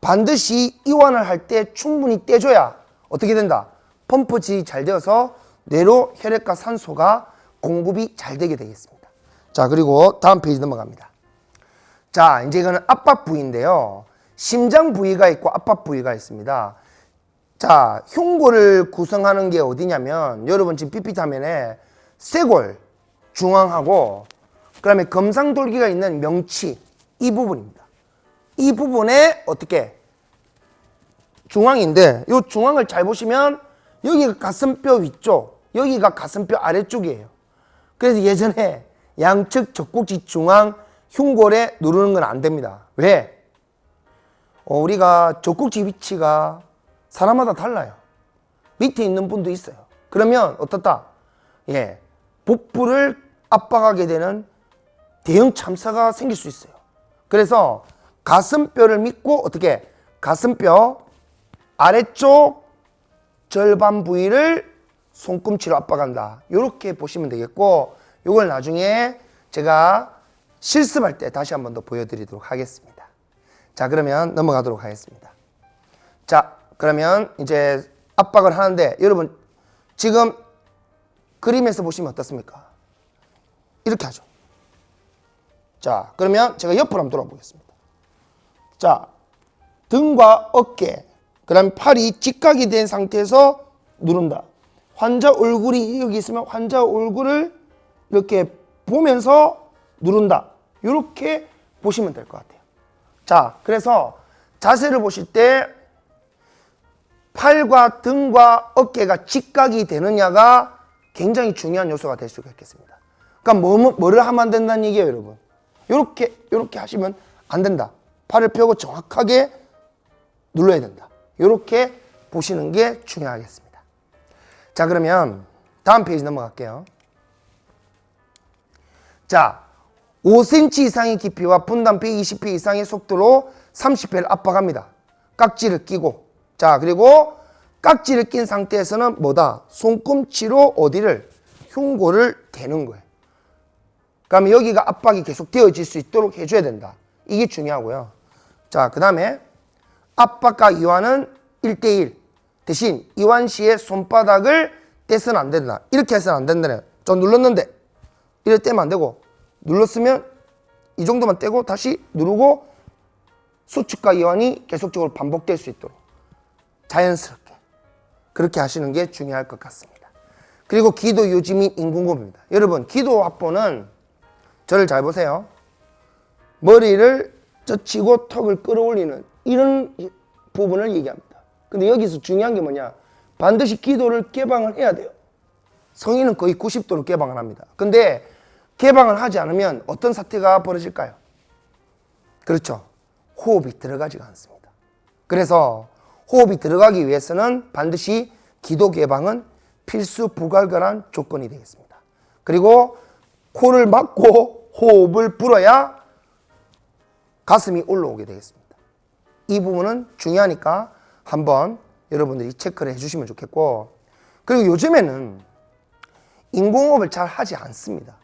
[SPEAKER 1] 반드시 이완을 할 때 충분히 떼줘야 어떻게 된다? 펌프질이 잘 되어서 뇌로 혈액과 산소가 공급이 잘 되게 되겠습니다. 자, 그리고 다음 페이지 넘어갑니다. 자, 이제 이거는 압박 부위인데요. 심장 부위가 있고 압박 부위가 있습니다. 자, 흉골을 구성하는 게 어디냐면 여러분 지금 PPT 화면에 쇄골, 중앙하고 그다음에 금상돌기가 있는 명치 이 부분입니다. 이 부분에 어떻게 중앙인데 이 중앙을 잘 보시면 여기가 가슴뼈 위쪽, 여기가 가슴뼈 아래쪽이에요. 그래서 예전에 양측 젖꼭지 중앙 흉골에 누르는 건 안 됩니다. 왜? 우리가 젖꼭지 위치가 사람마다 달라요. 밑에 있는 분도 있어요. 그러면 어떻다? 복부를 압박하게 되는 대형 참사가 생길 수 있어요. 그래서 가슴뼈를 믿고 어떻게 가슴뼈 아래쪽 절반 부위를 손꿈치로 압박한다. 이렇게 보시면 되겠고, 이걸 나중에 제가 실습할 때 다시 한 번 더 보여드리도록 하겠습니다. 자, 그러면 넘어가도록 하겠습니다. 자, 그러면 이제 압박을 하는데, 여러분 지금 그림에서 보시면 어떻습니까? 이렇게 하죠. 자, 그러면 제가 옆으로 한번 돌아보겠습니다. 자, 등과 어깨, 그 다음에 팔이 직각이 된 상태에서 누른다. 환자 얼굴이 여기 있으면 환자 얼굴을 이렇게 보면서 누른다. 이렇게 보시면 될 것 같아요. 자, 그래서 자세를 보실 때 팔과 등과 어깨가 직각이 되느냐가 굉장히 중요한 요소가 될 수가 있겠습니다. 그러니까 뭐를 하면 안 된다는 얘기예요, 여러분. 이렇게 하시면 안 된다. 팔을 펴고 정확하게 눌러야 된다. 이렇게 보시는 게 중요하겠습니다. 자, 그러면 다음 페이지 넘어갈게요. 자, 5cm 이상의 깊이와 분당 120회 이상의 속도로 30회를 압박합니다. 깍지를 끼고. 자, 그리고 깍지를 낀 상태에서는 뭐다? 손꿈치로 어디를? 흉골을 대는 거예요. 그러면 여기가 압박이 계속 되어질 수 있도록 해줘야 된다. 이게 중요하고요. 자, 그 다음에 압박과 이완은 1대1. 대신 이완 시에 손바닥을 떼서는 안 된다. 이렇게 해서는 안 된다네요. 좀 눌렀는데 이렇게 떼면 안 되고, 눌렀으면 이 정도만 떼고 다시 누르고 수축과 이완이 계속적으로 반복될 수 있도록 자연스럽게 그렇게 하시는 게 중요할 것 같습니다. 그리고 기도 유지 및 인공호흡입니다. 여러분, 기도 확보는 저를 잘 보세요. 머리를 젖히고 턱을 끌어올리는 이런 부분을 얘기합니다. 근데 여기서 중요한 게 뭐냐? 반드시 기도를 개방을 해야 돼요. 성인은 거의 90도로 개방을 합니다. 근데 개방을 하지 않으면 어떤 사태가 벌어질까요? 그렇죠. 호흡이 들어가지가 않습니다. 그래서 호흡이 들어가기 위해서는 반드시 기도 개방은 필수 불가결한 조건이 되겠습니다. 그리고 코를 막고 호흡을 불어야 가슴이 올라오게 되겠습니다. 이 부분은 중요하니까 한번 여러분들이 체크를 해주시면 좋겠고, 그리고 요즘에는 인공호흡을 잘 하지 않습니다.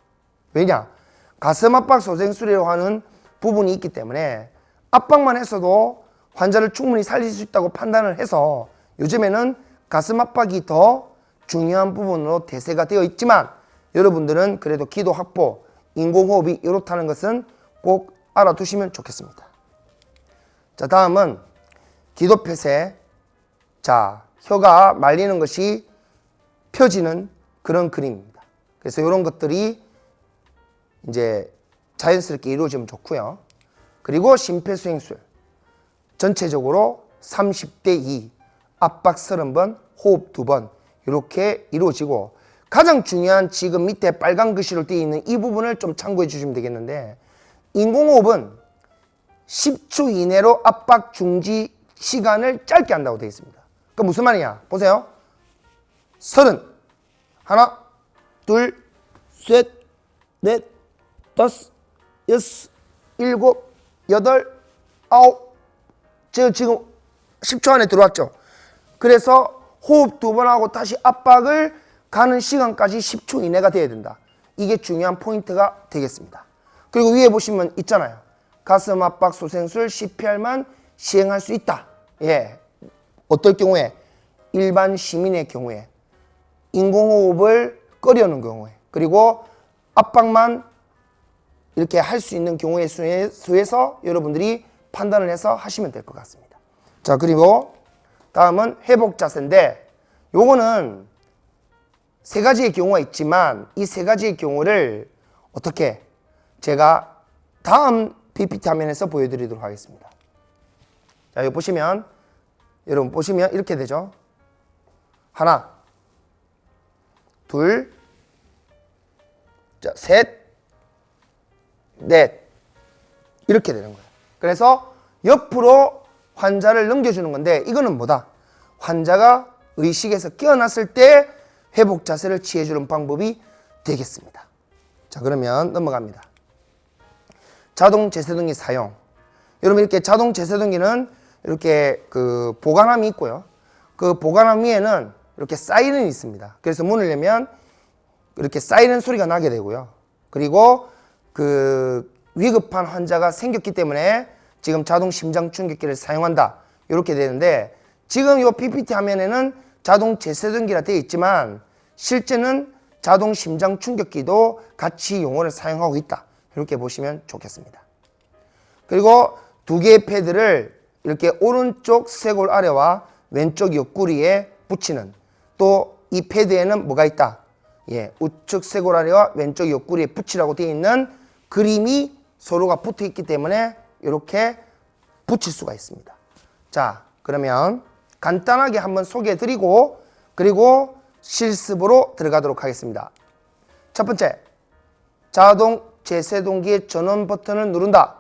[SPEAKER 1] 왜냐? 가슴 압박 소생술이라고 하는 부분이 있기 때문에 압박만 했어도 환자를 충분히 살릴 수 있다고 판단을 해서 요즘에는 가슴 압박이 더 중요한 부분으로 대세가 되어 있지만, 여러분들은 그래도 기도 확보, 인공호흡이 이렇다는 것은 꼭 알아두시면 좋겠습니다. 자, 다음은 기도 폐쇄. 자, 혀가 말리는 것이 펴지는 그런 그림입니다. 그래서 이런 것들이 이제 자연스럽게 이루어지면 좋고요. 그리고 심폐소생술. 전체적으로 30대 2, 압박 30번, 호흡 2번 이렇게 이루어지고, 가장 중요한 지금 밑에 빨간 글씨로 되어 있는 이 부분을 좀 참고해 주시면 되겠는데, 인공호흡은 10초 이내로 압박 중지 시간을 짧게 한다고 되어 있습니다. 그러니까 무슨 말이냐? 보세요. 30, 하나, 둘, 셋, 넷, 다섯, 여섯, 일곱, 여덟, 아홉. 제가 지금 10초 안에 들어왔죠. 그래서 호흡 2번 하고 다시 압박을 가는 시간까지 10초 이내가 돼야 된다. 이게 중요한 포인트가 되겠습니다. 그리고 위에 보시면 있잖아요. 가슴 압박 소생술 CPR만 시행할 수 있다. 예. 어떨 경우에? 일반 시민의 경우에, 인공호흡을 꺼려는 경우에, 그리고 압박만 이렇게 할 수 있는 경우에 수에서 여러분들이 판단을 해서 하시면 될 것 같습니다. 자, 그리고 다음은 회복 자세인데, 요거는 세 가지의 경우가 있지만 이 세 가지의 경우를 어떻게 제가 다음 PPT 화면에서 보여드리도록 하겠습니다. 자, 여기 보시면, 여러분 보시면 이렇게 되죠. 하나, 둘, 자, 셋, 넷. 이렇게 되는 거예요. 그래서 옆으로 환자를 넘겨주는 건데, 이거는 뭐다? 환자가 의식에서 깨어났을 때 회복 자세를 취해주는 방법이 되겠습니다. 자, 그러면 넘어갑니다. 자동 제세동기 사용. 여러분 이렇게 자동 제세동기는 이렇게 그 보관함이 있고요. 그 보관함 위에는 이렇게 사이렌이 있습니다. 그래서 문을 열면 이렇게 사이렌 소리가 나게 되고요. 그리고 그 위급한 환자가 생겼기 때문에 지금 자동 심장 충격기를 사용한다. 이렇게 되는데 지금 이 PPT 화면에는 자동 제세동기라 되어 있지만 실제는 자동 심장 충격기도 같이 용어를 사용하고 있다. 이렇게 보시면 좋겠습니다. 그리고 두 개의 패드를 이렇게 오른쪽 쇄골 아래와 왼쪽 옆구리에 붙이는, 또 이 패드에는 뭐가 있다? 예, 우측 쇄골 아래와 왼쪽 옆구리에 붙이라고 되어 있는 그림이 서로가 붙어 있기 때문에 이렇게 붙일 수가 있습니다. 자, 그러면 간단하게 한번 소개해 드리고 그리고 실습으로 들어가도록 하겠습니다. 첫 번째, 자동 제세동기의 전원 버튼을 누른다.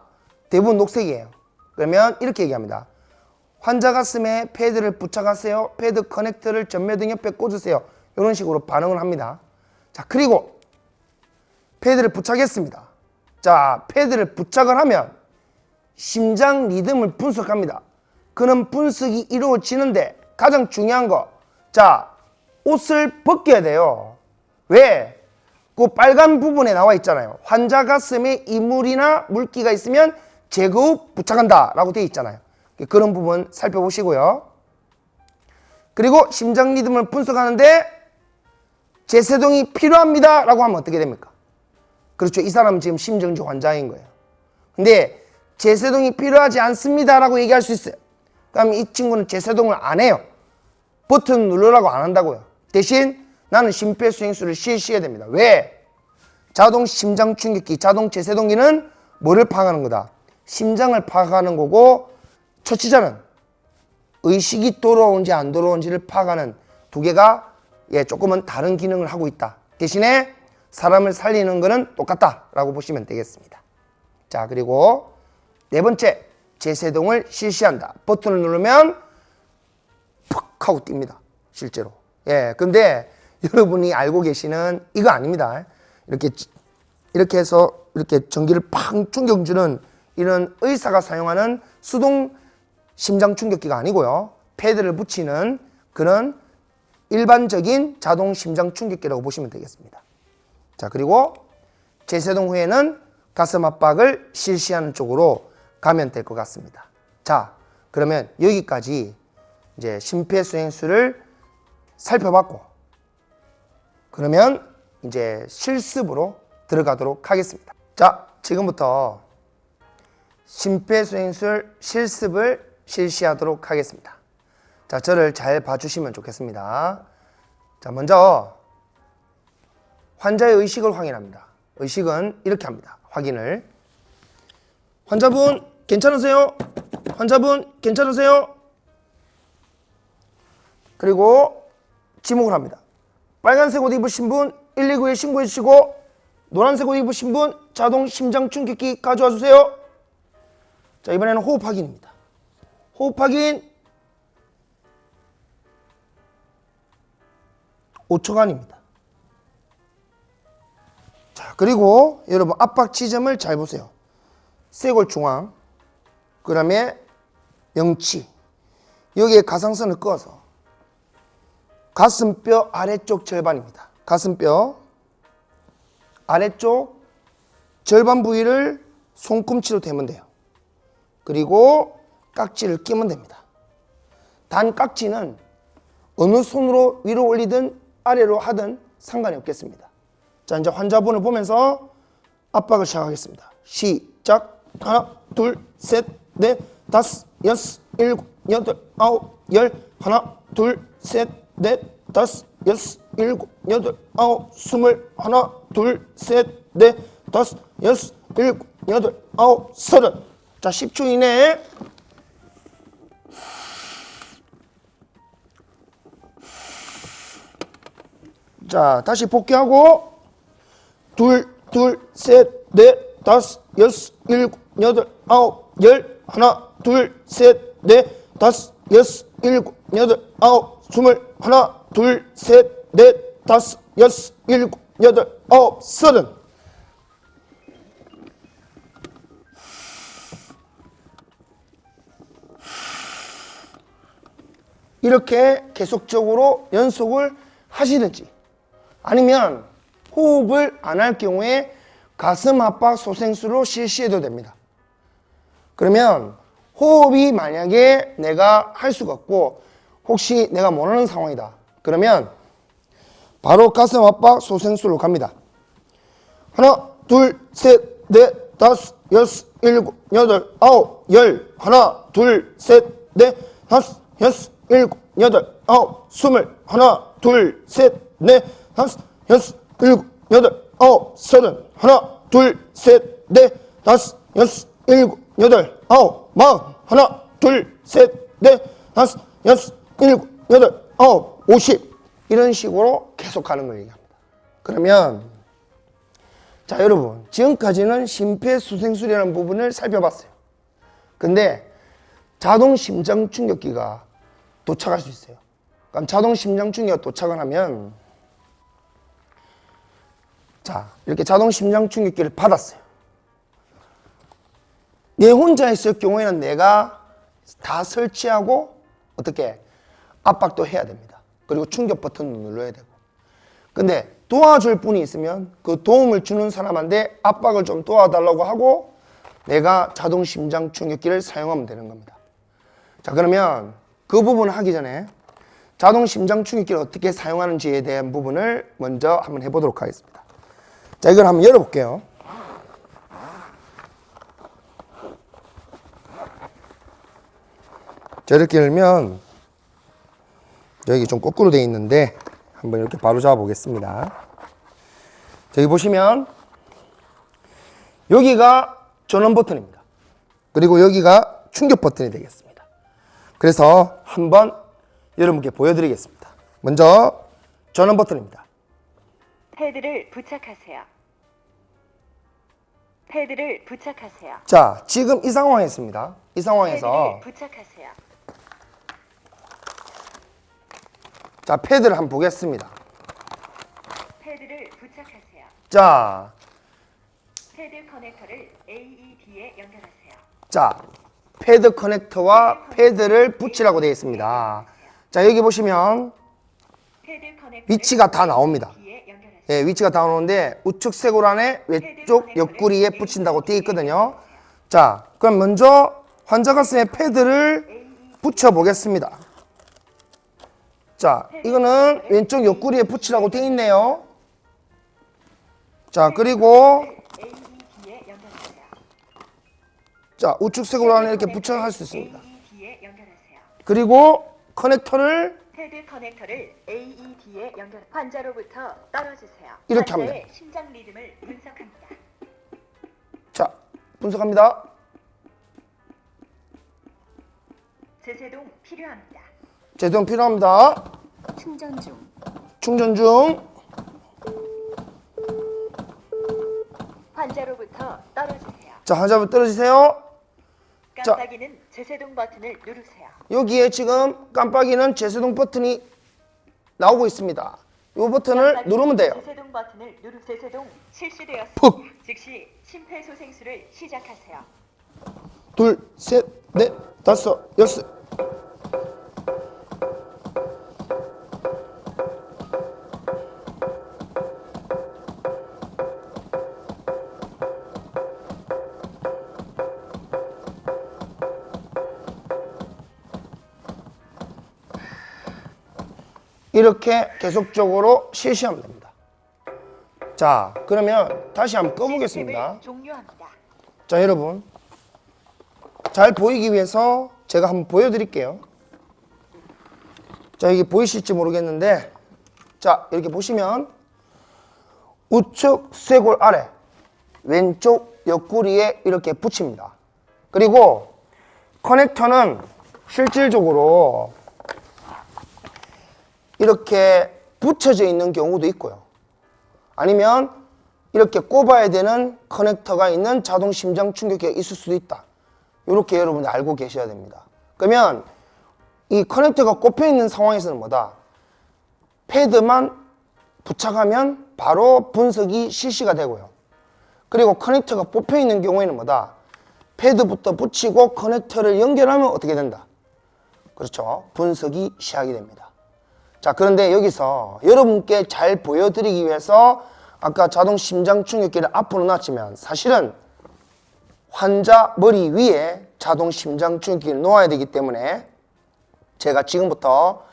[SPEAKER 1] 대부분 녹색이에요. 그러면 이렇게 얘기합니다. 환자 가슴에 패드를 부착하세요. 패드 커넥터를 전매등 옆에 꽂으세요. 이런 식으로 반응을 합니다. 자, 그리고 패드를 부착했습니다. 자, 패드를 부착을 하면 심장 리듬을 분석합니다. 그런 분석이 이루어지는데 가장 중요한 거, 자, 옷을 벗겨야 돼요. 왜? 그 빨간 부분에 나와 있잖아요. 환자 가슴에 이물이나 물기가 있으면 제거 후 부착한다 라고 되어 있잖아요. 그런 부분 살펴보시고요. 그리고 심장 리듬을 분석하는데 제세동이 필요합니다 라고 하면 어떻게 됩니까? 그렇죠. 이 사람은 지금 심정지 환자인 거예요. 근데 제세동이 필요하지 않습니다 라고 얘기할 수 있어요. 그럼 이 친구는 제세동을 안 해요. 버튼 누르라고 안 한다고요. 대신 나는 심폐소생술을 실시해야 됩니다. 왜? 자동 심장 충격기, 자동 제세동기는 뭐를 파악하는 거다? 심장을 파악하는 거고, 처치자는 의식이 돌아오는지 안 돌아오는지를 파악하는 두 개가 조금은 다른 기능을 하고 있다. 대신에 사람을 살리는 거는 똑같다라고 보시면 되겠습니다. 자, 그리고 네 번째, 제세동을 실시한다. 버튼을 누르면 퍽 하고 뜁니다. 실제로. 근데 여러분이 알고 계시는 이거 아닙니다. 이렇게 해서 이렇게 전기를 팍 충격주는 이런 의사가 사용하는 수동 심장 충격기가 아니고요. 패드를 붙이는 그런 일반적인 자동 심장 충격기라고 보시면 되겠습니다. 자, 그리고 제세동 후에는 가슴 압박을 실시하는 쪽으로 가면 될 것 같습니다. 자, 그러면 여기까지 이제 심폐소생술을 살펴봤고, 그러면 이제 실습으로 들어가도록 하겠습니다. 자, 지금부터 심폐소생술 실습을 실시하도록 하겠습니다. 자, 저를 잘 봐주시면 좋겠습니다. 자, 먼저 환자의 의식을 확인합니다. 의식은 이렇게 합니다. 확인을. 환자분 괜찮으세요? 환자분 괜찮으세요? 그리고 지목을 합니다. 빨간색 옷 입으신 분 119에 신고해 주시고, 노란색 옷 입으신 분 자동 심장 충격기 가져와 주세요. 자, 이번에는 호흡 확인입니다. 호흡 확인 5초간입니다. 자, 그리고 여러분 압박 지점을 잘 보세요. 쇄골 중앙, 그 다음에 명치, 여기에 가상선을 그어서 가슴뼈 아래쪽 절반입니다. 가슴뼈 아래쪽 절반 부위를 손꿈치로 대면 돼요. 그리고 깍지를 끼면 됩니다. 단 깍지는 어느 손으로 위로 올리든 아래로 하든 상관이 없겠습니다. 자, 이제 환자분을 보면서 압박을 시작하겠습니다. 시작. 하나, 둘, 셋, 넷, 다섯, 여섯, 일곱, 여덟, 아홉, 열. 하나, 둘, 셋, 넷, 다섯, 여섯, 일곱, 여덟, 아홉, 스물. 하나, 둘, 셋, 넷, 다섯, 여섯, 일곱, 여덟, 아홉, 서른. 자, 10초 이내에 자, 다시 복귀하고 둘, 셋, 넷, 다섯, 여섯, 일곱, 여덟, 아홉, 열. 하나, 둘, 셋, 넷, 다섯, 여섯, 일곱, 여덟, 아홉, 스물. 하나, 둘, 셋, 넷, 다섯, 여섯, 일곱, 여덟, 아홉, 서른. 이렇게 계속적으로 연속을 하시든지 아니면 호흡을 안 할 경우에 가슴 압박 소생술로 실시해도 됩니다. 그러면 호흡이 만약에 내가 할 수가 없고 혹시 내가 모르는 상황이다. 그러면 바로 가슴 압박 소생술로 갑니다. 하나, 둘, 셋, 넷, 다섯, 여섯, 일곱, 여덟, 아홉, 열. 하나, 둘, 셋, 넷, 다섯, 여섯, 일곱, 여덟, 아홉, 스물. 하나, 둘, 셋, 넷, 다섯, 여섯, 일곱, 여덟, 아홉, 서른. 하나, 둘, 셋, 넷, 다섯, 여섯, 일곱, 여덟, 아홉, 마흔. 하나, 둘, 셋, 넷, 다섯, 여섯, 일곱, 여덟, 아홉, 50. 이런 식으로 계속 가는 걸 얘기합니다. 그러면 자, 여러분, 지금까지는 심폐소생술이라는 부분을 살펴봤어요. 근데 자동 심장 충격기가 도착할 수 있어요. 그럼 자동 심장 충격기가 도착을 하면 자, 이렇게 자동 심장 충격기를 받았어요. 내 혼자 있을 경우에는 내가 다 설치하고 어떻게 압박도 해야 됩니다. 그리고 충격 버튼도 눌러야 되고. 근데 도와줄 분이 있으면 그 도움을 주는 사람한테 압박을 좀 도와달라고 하고 내가 자동 심장 충격기를 사용하면 되는 겁니다. 자, 그러면 그 부분을 하기 전에 자동 심장 충격기를 어떻게 사용하는지에 대한 부분을 먼저 한번 해보도록 하겠습니다. 자, 이걸 한번 열어볼게요. 자, 이렇게 열면 여기 좀 거꾸로 되어 있는데 한번 이렇게 바로 잡아 보겠습니다. 여기 보시면 여기가 전원 버튼입니다. 그리고 여기가 충격 버튼이 되겠습니다. 그래서 한번 여러분께 보여드리겠습니다. 먼저 전원 버튼입니다.
[SPEAKER 2] 패드를 부착하세요. 패드를 부착하세요.
[SPEAKER 1] 자, 지금 이 상황이었습니다. 이 상황에서
[SPEAKER 2] 패드를 부착하세요.
[SPEAKER 1] 자, 패드를 한번 보겠습니다.
[SPEAKER 2] 패드를 부착하세요.
[SPEAKER 1] 자,
[SPEAKER 2] 패드 커넥터를 AED에 연결하세요.
[SPEAKER 1] 자, 패드 커넥터와 패드를 붙이라고 되어 있습니다. 자, 여기 보시면
[SPEAKER 2] 패드 커넥터를
[SPEAKER 1] 위치가 다 나옵니다.
[SPEAKER 2] AED에 연결하세요.
[SPEAKER 1] 예, 위치가 다 나오는데 우측 쇄골 안에 왼쪽 옆구리에 붙인다고 되어 있거든요. 자, 그럼 먼저 환자 가슴에 패드를 붙여 보겠습니다. 자, 이거는 왼쪽 옆구리에 붙이라고 되어 있네요. 자, 그리고
[SPEAKER 2] AED에 연결하세요.
[SPEAKER 1] 자, 우측 쇄골 안에 이렇게 붙여 할 수 있습니다.
[SPEAKER 2] AED에 연결하세요.
[SPEAKER 1] 그리고 커넥터를
[SPEAKER 2] 패드 커넥터를 AED에 연결. 환자로부터 떨어지세요.
[SPEAKER 1] 이렇게
[SPEAKER 2] 환자의
[SPEAKER 1] 합니다.
[SPEAKER 2] 심장 리듬을 분석합니다.
[SPEAKER 1] 자, 분석합니다.
[SPEAKER 2] 제세동 필요합니다.
[SPEAKER 1] 제동 필요합니다.
[SPEAKER 2] 충전 중.
[SPEAKER 1] 충전 중.
[SPEAKER 2] 환자로부터 떨어지세요.
[SPEAKER 1] 자, 환자분 떨어지세요.
[SPEAKER 2] 깜빡이는 제세동 버튼을 누르세요.
[SPEAKER 1] 여기에 지금 깜빡이는 제세동 버튼이 나오고 있습니다. 이 버튼을
[SPEAKER 2] 깜빡이는
[SPEAKER 1] 누르면 돼요.
[SPEAKER 2] 제세동 버튼을 제세동 실시되었습니다.
[SPEAKER 1] 푹.
[SPEAKER 2] 즉시 심폐소생술을 시작하세요.
[SPEAKER 1] 둘, 셋, 넷, 다섯, 여섯. 이렇게 계속적으로 실시하면 됩니다. 자, 그러면 다시 한번 꺼보겠습니다.
[SPEAKER 2] 시스템을 종료합니다.
[SPEAKER 1] 자, 여러분, 잘 보이기 위해서 제가 한번 보여드릴게요. 자, 여기 보이실지 모르겠는데, 자, 이렇게 보시면 우측 쇄골 아래 왼쪽 옆구리에 이렇게 붙입니다. 그리고 커넥터는 실질적으로 이렇게 붙여져 있는 경우도 있고요. 아니면 이렇게 꼽아야 되는 커넥터가 있는 자동 심장 충격기가 있을 수도 있다. 이렇게 여러분들 알고 계셔야 됩니다. 그러면 이 커넥터가 꼽혀 있는 상황에서는 뭐다? 패드만 부착하면 바로 분석이 실시가 되고요. 그리고 커넥터가 뽑혀 있는 경우에는 뭐다? 패드부터 붙이고 커넥터를 연결하면 어떻게 된다? 그렇죠. 분석이 시작이 됩니다. 자, 그런데 여기서 여러분께 잘 보여드리기 위해서 아까 자동 심장 충격기를 앞으로 놨지만 사실은 환자 머리 위에 자동 심장 충격기를 놓아야 되기 때문에 제가 지금부터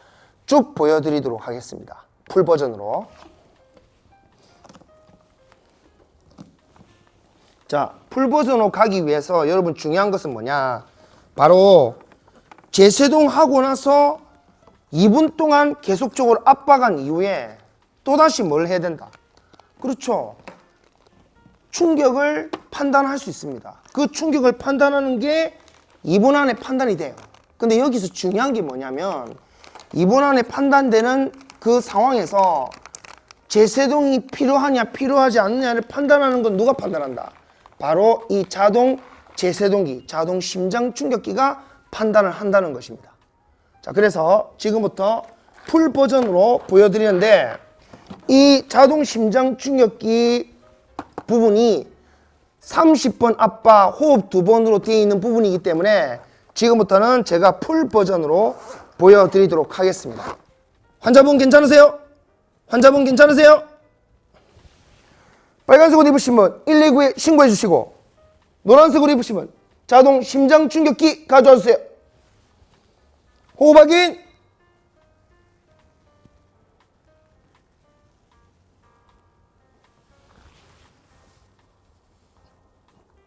[SPEAKER 1] 쭉 보여드리도록 하겠습니다. 풀 버전으로. 자, 풀 버전으로 가기 위해서 여러분 중요한 것은 뭐냐? 바로 재세동하고 나서 2분 동안 계속적으로 압박한 이후에 또다시 뭘 해야 된다? 그렇죠. 충격을 판단할 수 있습니다. 그 충격을 판단하는 게 2분 안에 판단이 돼요. 근데 여기서 중요한 게 뭐냐면 2분 안에 판단되는 그 상황에서 재세동이 필요하냐 필요하지 않느냐를 판단하는 건 누가 판단한다? 바로 이 자동 재세동기, 자동 심장 충격기가 판단을 한다는 것입니다. 자, 그래서 지금부터 풀 버전으로 보여드리는데 이 자동 심장 충격기 부분이 30번 압박, 호흡 2번으로 되어 있는 부분이기 때문에 지금부터는 제가 풀 버전으로 보여드리도록 하겠습니다. 환자분 괜찮으세요? 환자분 괜찮으세요? 빨간색 옷 입으신 분 119에 신고해 주시고 노란색 옷 입으신 분 자동 심장 충격기 가져와 주세요. 호흡 확인.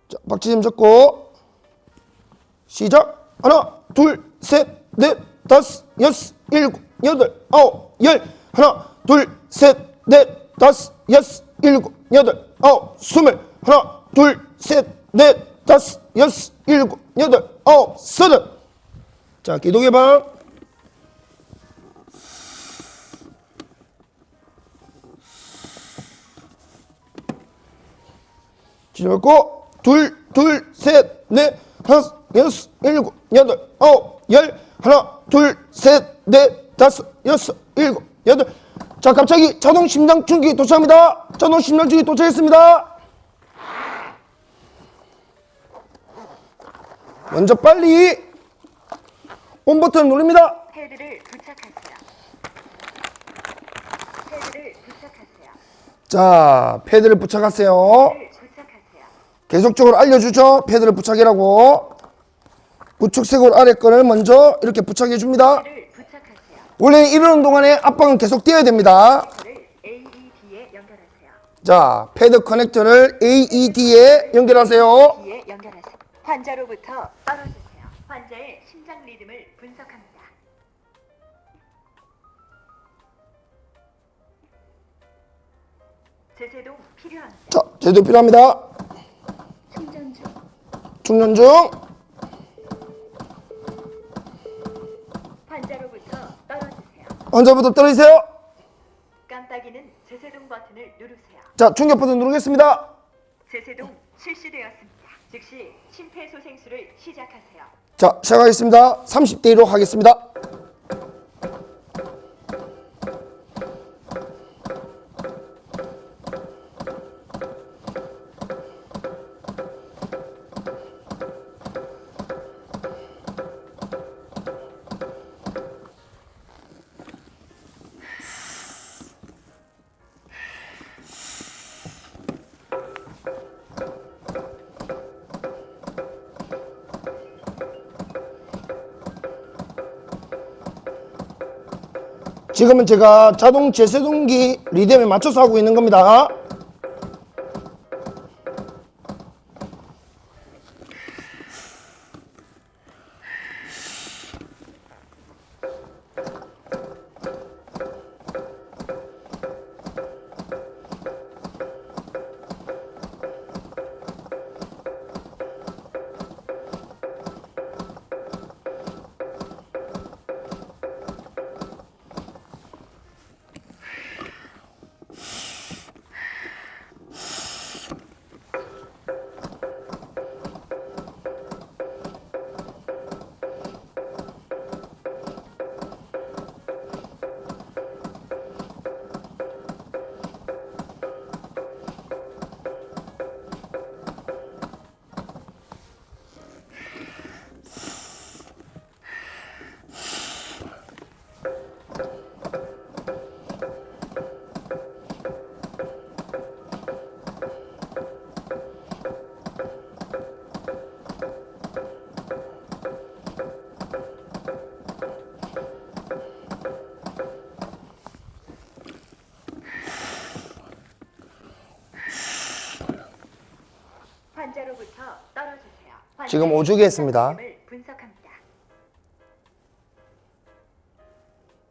[SPEAKER 1] 자, 박지심 잡고 시작. 하나, 둘, 셋, 넷, 다섯, 여섯, 일곱, 여덟, 아홉, 열. 하나, 둘, 셋, 넷, 다섯, 여섯, 일곱, 여덟, 아홉, 스물. 하나, 둘, 셋, 넷, 다섯, 여섯, 일곱, 여덟, 아홉, 서른. 자, 기도 개방. 지나고 둘, 셋, 넷, 다섯, 여섯, 일곱, 여덟, 아홉, 열. 하나, 둘, 셋, 넷, 다섯, 여섯, 일곱, 여덟. 자, 갑자기 자동 심장 충격기 도착합니다. 자동 심장 충격기 도착했습니다. 먼저 빨리 온 버튼 누릅니다.
[SPEAKER 2] 패드를 부착하세요. 패드를 부착하세요.
[SPEAKER 1] 자, 패드를 부착하세요.
[SPEAKER 2] 패드를 부착하세요.
[SPEAKER 1] 계속적으로 알려주죠. 패드를 부착이라고. 우측색으로 아래 거를 먼저 이렇게 부착해 줍니다.
[SPEAKER 2] 패드를 부착하세요.
[SPEAKER 1] 원래 이러는 동안에 압박은 계속되어야 됩니다.
[SPEAKER 2] 패드를 AED에 연결하세요.
[SPEAKER 1] 자, 패드 커넥터를 AED에 연결하세요.
[SPEAKER 2] D에 연결하세요. 환자로부터 떨어지세요. 환자의 심장 리듬을 분석합니다. 재세동 필요합니다.
[SPEAKER 1] 자, 제도 필요합니다.
[SPEAKER 2] 충전 중.
[SPEAKER 1] 충전 중.
[SPEAKER 2] 환자로부터 떨어지세요.
[SPEAKER 1] 환자부터 떨어지세요.
[SPEAKER 2] 깜빡이는 재세동 버튼을 누르세요.
[SPEAKER 1] 자, 충격 버튼 누르겠습니다.
[SPEAKER 2] 재세동 실시되었습니다. 즉시 심폐소생술을 시작하세요.
[SPEAKER 1] 자, 시작하겠습니다. 30대 1로 하겠습니다. 지금은 제가 자동 재세동기 리듬에 맞춰서 하고 있는 겁니다.
[SPEAKER 2] 떨어지세요.
[SPEAKER 1] 지금
[SPEAKER 2] 환자의
[SPEAKER 1] 오죽에 했습니다.
[SPEAKER 2] 심장 리듬을 분석합니다.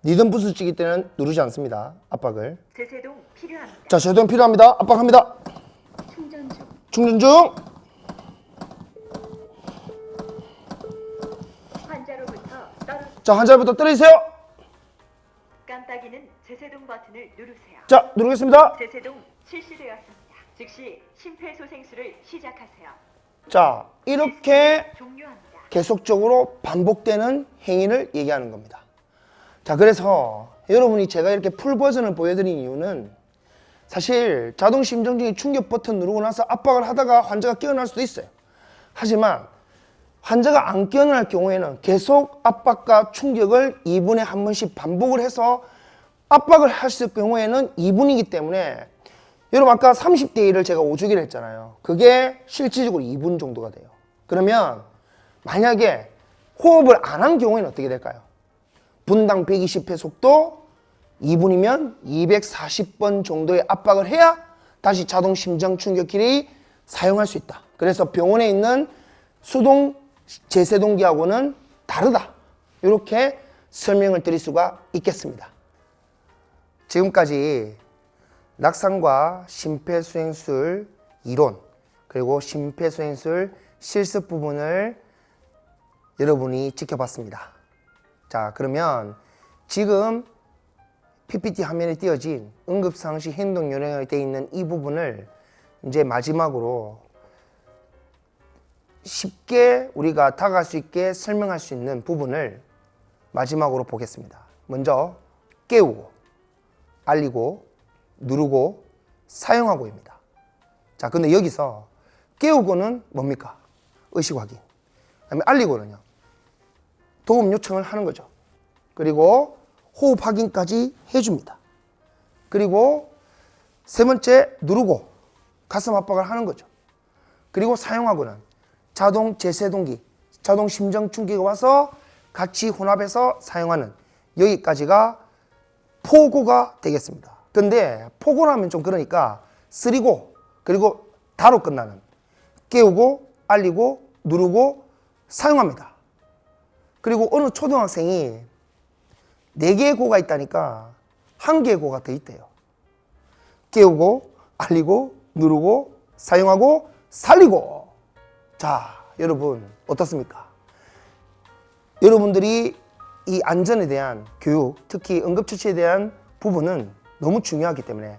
[SPEAKER 1] 리듬 부스 찍을 때는 누르지 않습니다. 압박을.
[SPEAKER 2] 제세동 필요합니다.
[SPEAKER 1] 자, 제동 필요합니다. 압박합니다.
[SPEAKER 2] 충전 중.
[SPEAKER 1] 충전 중.
[SPEAKER 2] 환자로부터 떨어지.
[SPEAKER 1] 자, 환자부터 때려주세요.
[SPEAKER 2] 깜빡이는 제세동 버튼을 누르세요.
[SPEAKER 1] 자, 누르겠습니다.
[SPEAKER 2] 제세동 실시되었습니다. 즉시 심폐소생술을 시작하세요.
[SPEAKER 1] 자, 이렇게
[SPEAKER 2] 종료합니다.
[SPEAKER 1] 계속적으로 반복되는 행위를 얘기하는 겁니다. 자, 그래서 여러분이 제가 이렇게 풀 버전을 보여드린 이유는 사실 자동 심정지 충격 버튼 누르고 나서 압박을 하다가 환자가 깨어날 수도 있어요. 하지만 환자가 안 깨어날 경우에는 계속 압박과 충격을 2분에 한 번씩 반복을 해서 압박을 했을 경우에는 2분이기 때문에 여러분 아까 30대 1을 제가 5주기를 했잖아요. 그게 실질적으로 2분 정도가 돼요. 그러면 만약에 호흡을 안 한 경우에는 어떻게 될까요? 분당 120회 속도 2분이면 240번 정도의 압박을 해야 다시 자동 심장 충격기를 사용할 수 있다. 그래서 병원에 있는 수동 제세동기하고는 다르다. 이렇게 설명을 드릴 수가 있겠습니다. 지금까지 낙상과 심폐소생술 이론 그리고 심폐소생술 실습 부분을 여러분이 지켜봤습니다. 자, 그러면 지금 PPT 화면에 띄어진 응급상시 행동 요령에 되어 있는 이 부분을 이제 마지막으로 쉽게 우리가 다가갈 수 있게 설명할 수 있는 부분을 마지막으로 보겠습니다. 먼저 깨우고, 알리고, 누르고, 사용하고입니다. 자, 근데 여기서 깨우고는 뭡니까? 의식 확인. 그다음에 알리고는요. 도움 요청을 하는 거죠. 그리고 호흡 확인까지 해줍니다. 그리고 세 번째 누르고 가슴 압박을 하는 거죠. 그리고 사용하고는 자동 제세동기, 자동 심장 충격이 와서 같이 혼합해서 사용하는 여기까지가 포고가 되겠습니다. 근데 포고라면 좀 그러니까 쓰리고 그리고 다로 끝나는 깨우고 알리고 누르고 사용합니다. 그리고 어느 초등학생이 4개의 고가 있다니까 1개의 고가 더 있대요. 깨우고 알리고 누르고 사용하고 살리고. 자, 여러분 어떻습니까? 여러분들이 이 안전에 대한 교육, 특히 응급처치에 대한 부분은 너무 중요하기 때문에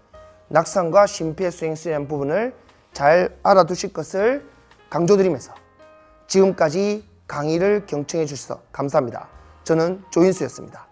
[SPEAKER 1] 낙상과 심폐소생술에 대한 부분을 잘 알아두실 것을 강조드리면서 지금까지 강의를 경청해 주셔서 감사합니다. 저는 조인수였습니다.